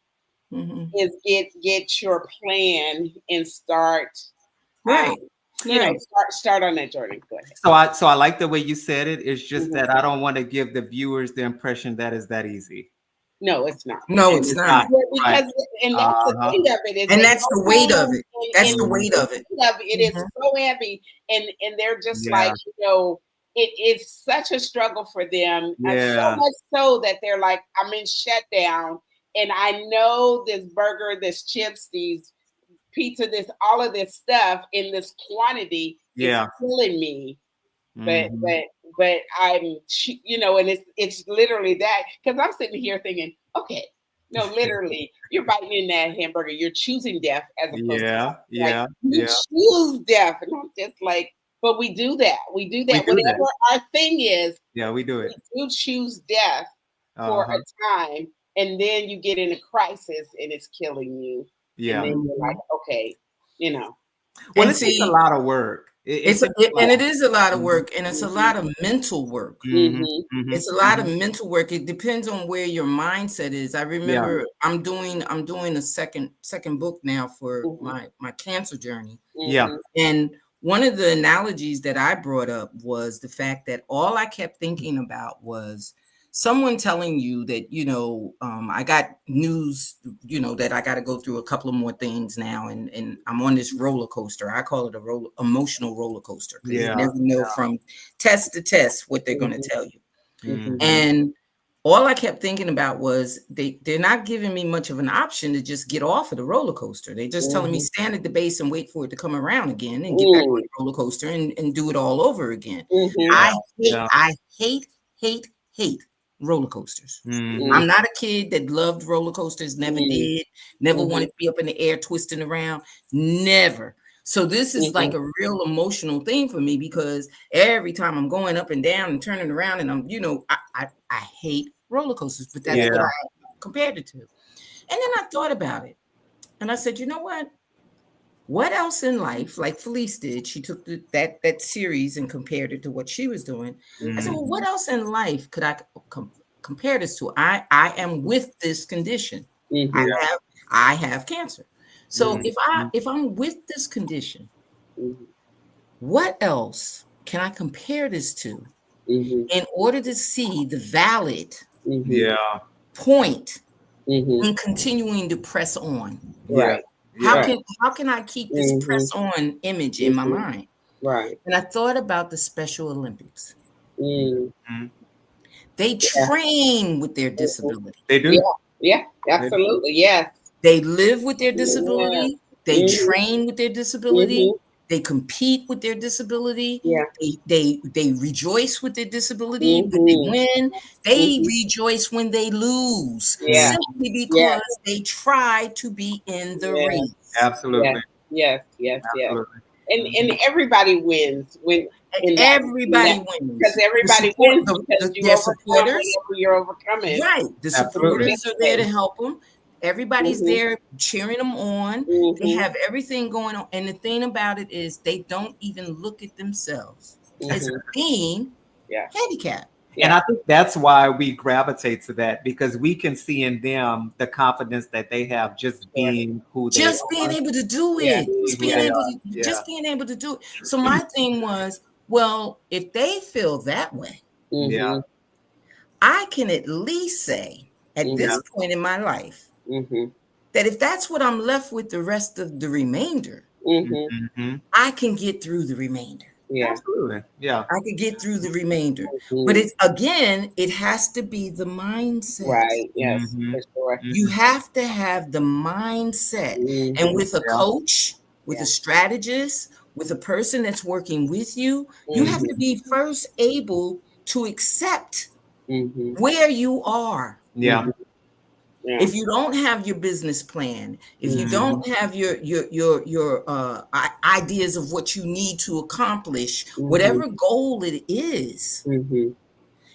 is get your plan and start. Right. Start on that journey. Go ahead. So I like the way you said it. It's just that I don't want to give the viewers the impression that is that easy. No, it's not. No, it's not. Because and that's the thing of it. And that's the weight of it. That's the weight of it. It is so heavy. And they're just like, it's such a struggle for them. And so much so that they're like, I'm in shutdown. And I know this burger, this chips, these pizza, this all of this stuff in this quantity is killing me. But I'm, and it's literally that, because I'm sitting here thinking, okay, no, literally, you're biting in that hamburger, you're choosing death as opposed to you choose death, and I'm just like, but we do that. Whatever our thing is, we do it. We do choose death for a time, and then you get in a crisis, and it's killing you. Yeah, and then you're like, okay, Well, it's a lot of work. It is a lot of work, and it's a lot of mental work. It's a lot of mental work. It depends on where your mindset is. I remember I'm doing a second book now for my cancer journey. And one of the analogies that I brought up was the fact that all I kept thinking about was someone telling you that, I got news, that I got to go through a couple of more things now. And I'm on this roller coaster. I call it emotional roller coaster. Because you never know from test to test what they're going to tell you. And all I kept thinking about was they're not giving me much of an option to just get off of the roller coaster. They're just telling me stand at the base and wait for it to come around again and get back on the roller coaster and do it all over again. I hate roller coasters. I'm not a kid that loved roller coasters, never did, never wanted to be up in the air twisting around, never. So this is like a real emotional thing for me, because every time I'm going up and down and turning around and I'm, I hate roller coasters, but that's what Yeah. I compared it to. And then I thought about it, and I said, you know what? What else in life, like Felice did, she took that series and compared it to what she was doing. I said, well, what else in life could I compare this to? I am with this condition. Mm-hmm. I have cancer. So Mhm. if I'm with this condition, Mm-hmm. what else can I compare this to Mm-hmm. in order to see the valid Mm-hmm. Yeah. point Mm-hmm. in continuing to press on? Yeah. Right. How Yeah. Right. can I keep this Mm-hmm. press on image in my Mm-hmm. mind? Right. And I thought about the Special Olympics. Mm. Mhm. They Yeah. train with their Mm-hmm. disability. They Yeah. do. Yeah. They do. Absolutely. Yes. They live with their Yeah. disability. They Mm-hmm. train with their disability. Mm-hmm. They compete with their disability. Yeah. They rejoice with their disability when they Mm-hmm. win. They Mm-hmm. rejoice when they lose, Yeah. simply Yeah. because they try to be in the Yeah. race. Yes. Absolutely. Yes. Yes. Yes. Absolutely. And everybody wins when in that Everybody because wins. The everybody support, wins because you their overcome supporters, whatever you're overcoming. right? The Absolutely. supporters are there to help them. Everybody's Mm-hmm. there cheering them on. They Mm-hmm. have everything going on. And the thing about it is, they don't even look at themselves as Mm-hmm. being Yeah. handicapped. And Yeah. I think that's why we gravitate to that, because we can see in them the confidence that they have just Sure. being who they Just being are, able to do Yeah. it. being who they are. Yeah. Just being able to do it. So my thing was, well, if they feel that way, Yeah. Mm-hmm. I can at least say at Mm-hmm. Yeah. this point in my life Mm-hmm. that if that's what I'm left with the rest of the remainder, Mm-hmm. Hmm. I can get through the remainder. Yeah. Absolutely. Yeah. I could get through the remainder. But Mm-hmm. it's again, it has to be the mindset. Right. Yes. Hmm. For sure. You Hmm. have to have the mindset. And Mm-hmm. with a Yeah. coach, with Yeah. a strategist, with a person that's working with you, you have Mm-hmm. to be first able to accept Mm-hmm. where you are. Yeah. Mm-hmm. Yeah. If you don't have your business plan, if you Mm-hmm. don't have your ideas of what you need to accomplish, Mm-hmm. whatever goal it is, Mm-hmm.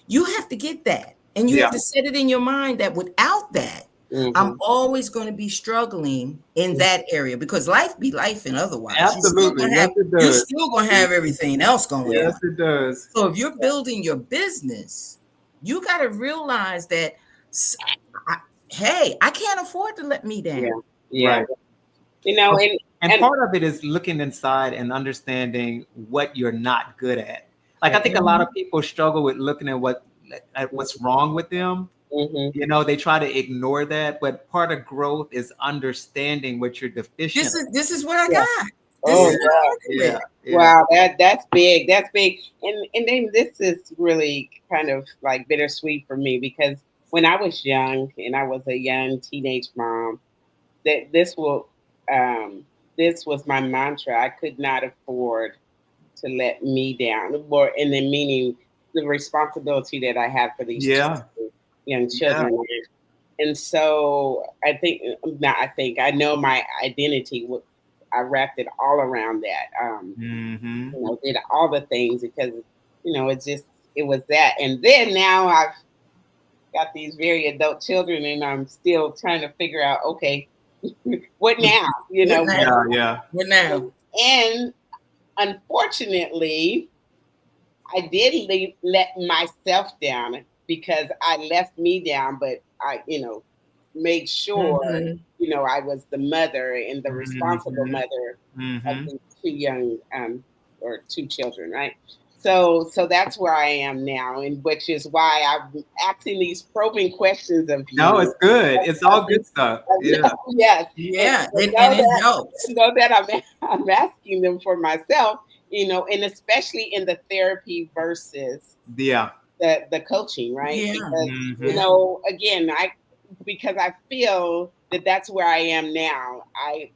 you have to get that. And you Yeah. have to set it in your mind that without that, I'm Mm-hmm. always going to be struggling in that area, because life be life and otherwise. Absolutely. Yes, it You does. still gonna have everything else going Yes, on. it does. So if you're building your business, you got to realize that, I, hey, I can't afford to let me Yeah. down. Yeah. Right. You know, And and part of it is looking inside and understanding what you're not good at. Like I yeah. think a lot of people struggle with looking at what's wrong with them. Mm-hmm. You know, they try to ignore that, but part of growth is understanding what you're deficient at. This is what I Yeah. got. This Oh is what yeah. I'm working Yeah, with. yeah. Wow, that's big. That's big. And then this is really kind of like bittersweet for me because when I was young and I was a young teenage mom, that this was my mantra. I could not afford to let me down, or in the meaning the responsibility that I have for these Yeah, young yeah. children. And so I know my identity. I wrapped it all around that. Hmm. Did all the things because it was that. And then now I've got these very adult children, and I'm still trying to figure out, okay, what now? What What Yeah, now? yeah. What now? and unfortunately, I did let myself down because I left me down, but I, made sure, Mhm. I was the mother and the responsible Hmm. mother of Hmm. these two young or two children, right? So that's where I am now, and which is why I'm asking these probing questions of No, you. it's good. It's all good stuff. Yeah. Yes, and Yeah, and know it that helps. I'm asking them for myself, and especially in the therapy versus Yeah. the coaching, right? Yeah, Because Hmm. again, because I feel that that's where I am now. I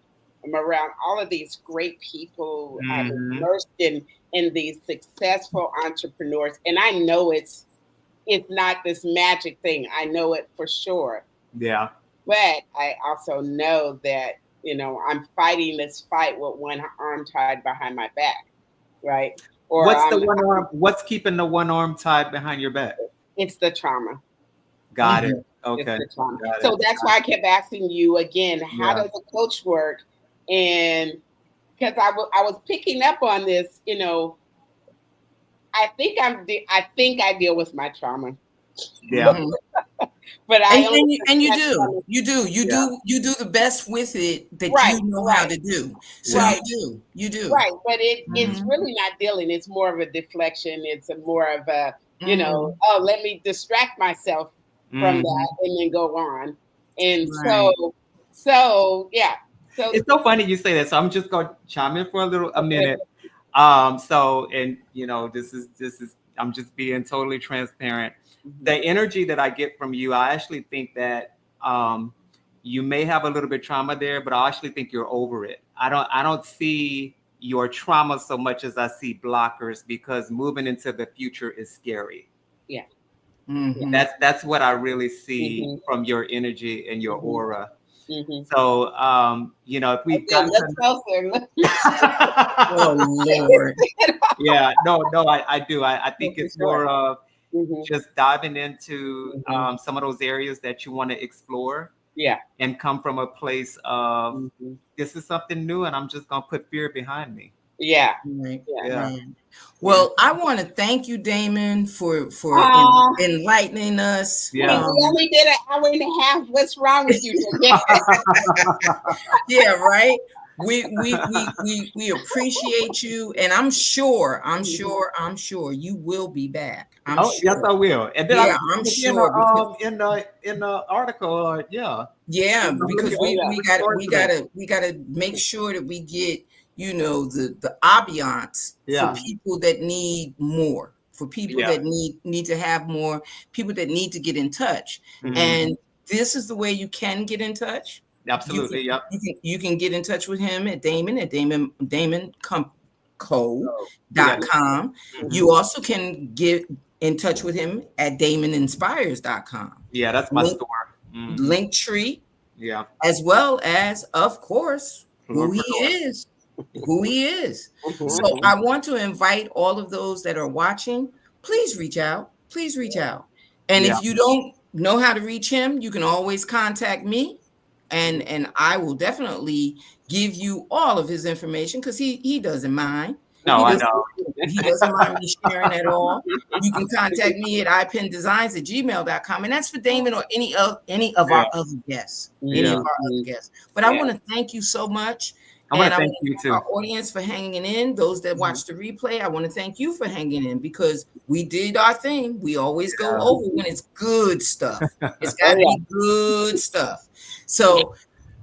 am around all of these great people. I'm Hmm. immersed in these successful entrepreneurs, and I know it's not this magic thing. I know it for sure, Yeah. but I also know that I'm fighting this fight with one arm tied behind my back, right? Or What's the one arm? What's keeping the one arm tied behind your back? it's the trauma. Got Mhm. it. Okay. It's the trauma. Got So it. that's why I kept asking you again, how Yeah. does a coach work? And because I was picking up on this, I think I deal with my trauma, Yeah. Mhm. but I only And you reflect do, on it. Yeah. you do the best with it that Right, you know how right, to do. So Yeah. right, you do. right. But it's Mhm. really not dealing. It's more of a deflection. It's a more of a, Mhm. oh, let me distract myself from Mhm. that and then go on. And Right. so yeah. So It's so funny you say that. So I'm just going to chime in for a minute. So, and this is I'm just being totally transparent. The energy that I get from you, I actually think that you may have a little bit trauma there, but I actually think you're over it. I don't see your trauma so much as I see blockers, because moving into the future is scary. yeah, yeah. Mhm. That's what I really see Mm-hmm, from your energy and your mm-hmm, aura. mm-hmm. So, if we've Okay, gotten look closer. Oh Lord. yeah, no, I do. I think For it's sure. more of Mm-hmm, just diving into mm-hmm. some of those areas that you want to explore, Yeah. and come from a place of, Mm-hmm. this is something new and I'm just gonna put fear behind me. Yeah. Right, Yeah. Yeah, right. Yeah. Well, I want to thank you, Damon, for Uh, enlightening us. hey, yeah. we only did an hour and a half. What's wrong with you today? Yeah, right. We appreciate you, and I'm sure you will be back. I'm Oh, yes, sure. I will. And then I Yeah, think I'm it's in sure because the article. Yeah, yeah, I'm because looking, Yeah. looking forward to that. we gotta make sure that we get the ambiance for Yeah, people that need more, for people yeah. that need to have more, people that need to get in touch, Mhm. and this is the way you can get in touch. You can Absolutely. Yep. you can get in touch with him at Yeah. damonco.com. Hmm. You also can get in touch with him at damoninspires.com. Yeah, that's my Link store. Hmm. Linktree, Yeah. as well as, of course, who he Pluripreneur. is, who he is. Mhm. So Hmm. I want to invite all of those that are watching, please reach out. Please reach out. And Yeah. if you don't know how to reach him, you can always contact me, and I will definitely give you all of his information because he doesn't mind. No, He I doesn't know. he doesn't mind me sharing at all. You can contact me at ipindesigns@gmail.com. And that's for Damon or any of Yeah. our other guests. Any Yeah. of our other Mhm. guests. But I Yeah. want to thank you so much. I want And to I thank want to you thank too. our audience for hanging in. Those that watch the replay, I want to thank you for hanging in because we did our thing. We always go Yeah. over when it's good stuff. It's got Oh to yeah. be good stuff. So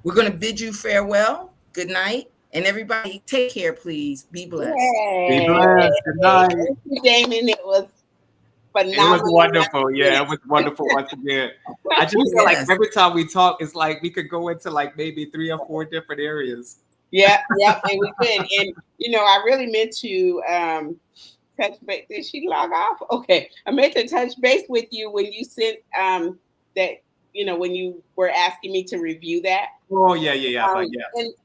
we're going to bid you farewell. Good night. And everybody, take care, please. Be blessed. Be Yay. blessed. Good night. Thank you, Damon. It was It was phenomenal once wonderful. again. Yeah, it was wonderful once again. I just feel like Yes. every time we talk, it's like we could go into like maybe 3 or 4 different areas. Yeah, yeah, and we could. And I really meant to touch base. Did she log off? Okay. I meant to touch base with you when you sent that, when you were asking me to review that. Oh yeah, yeah, yeah. But yeah,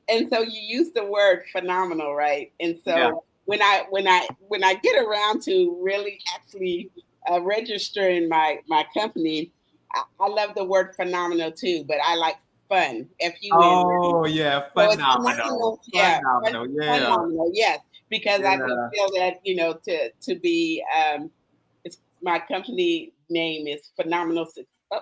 And so you used the word phenomenal, right? And yeah. so when I get around to really actually registering my company, I love the word phenomenal too, but I like fun, FUN. Oh yeah, So it's phenomenal, phenomenal, yeah, phenomenal. Yeah, phenomenal, yes, because I do yeah. feel that to be it's my company name is phenomenal. Oh,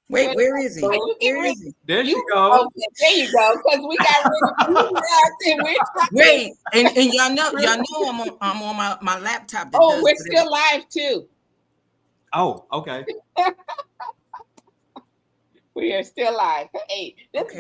Wait, what, where is he? why you get Where rid? is he? There she You goes. okay? There you go. Because we got rid of you left and we're talking. Wait, and y'all know I'm on my laptop that Oh, does we're whatever. still live too. Oh, okay. We are still live. Hey, this Okay.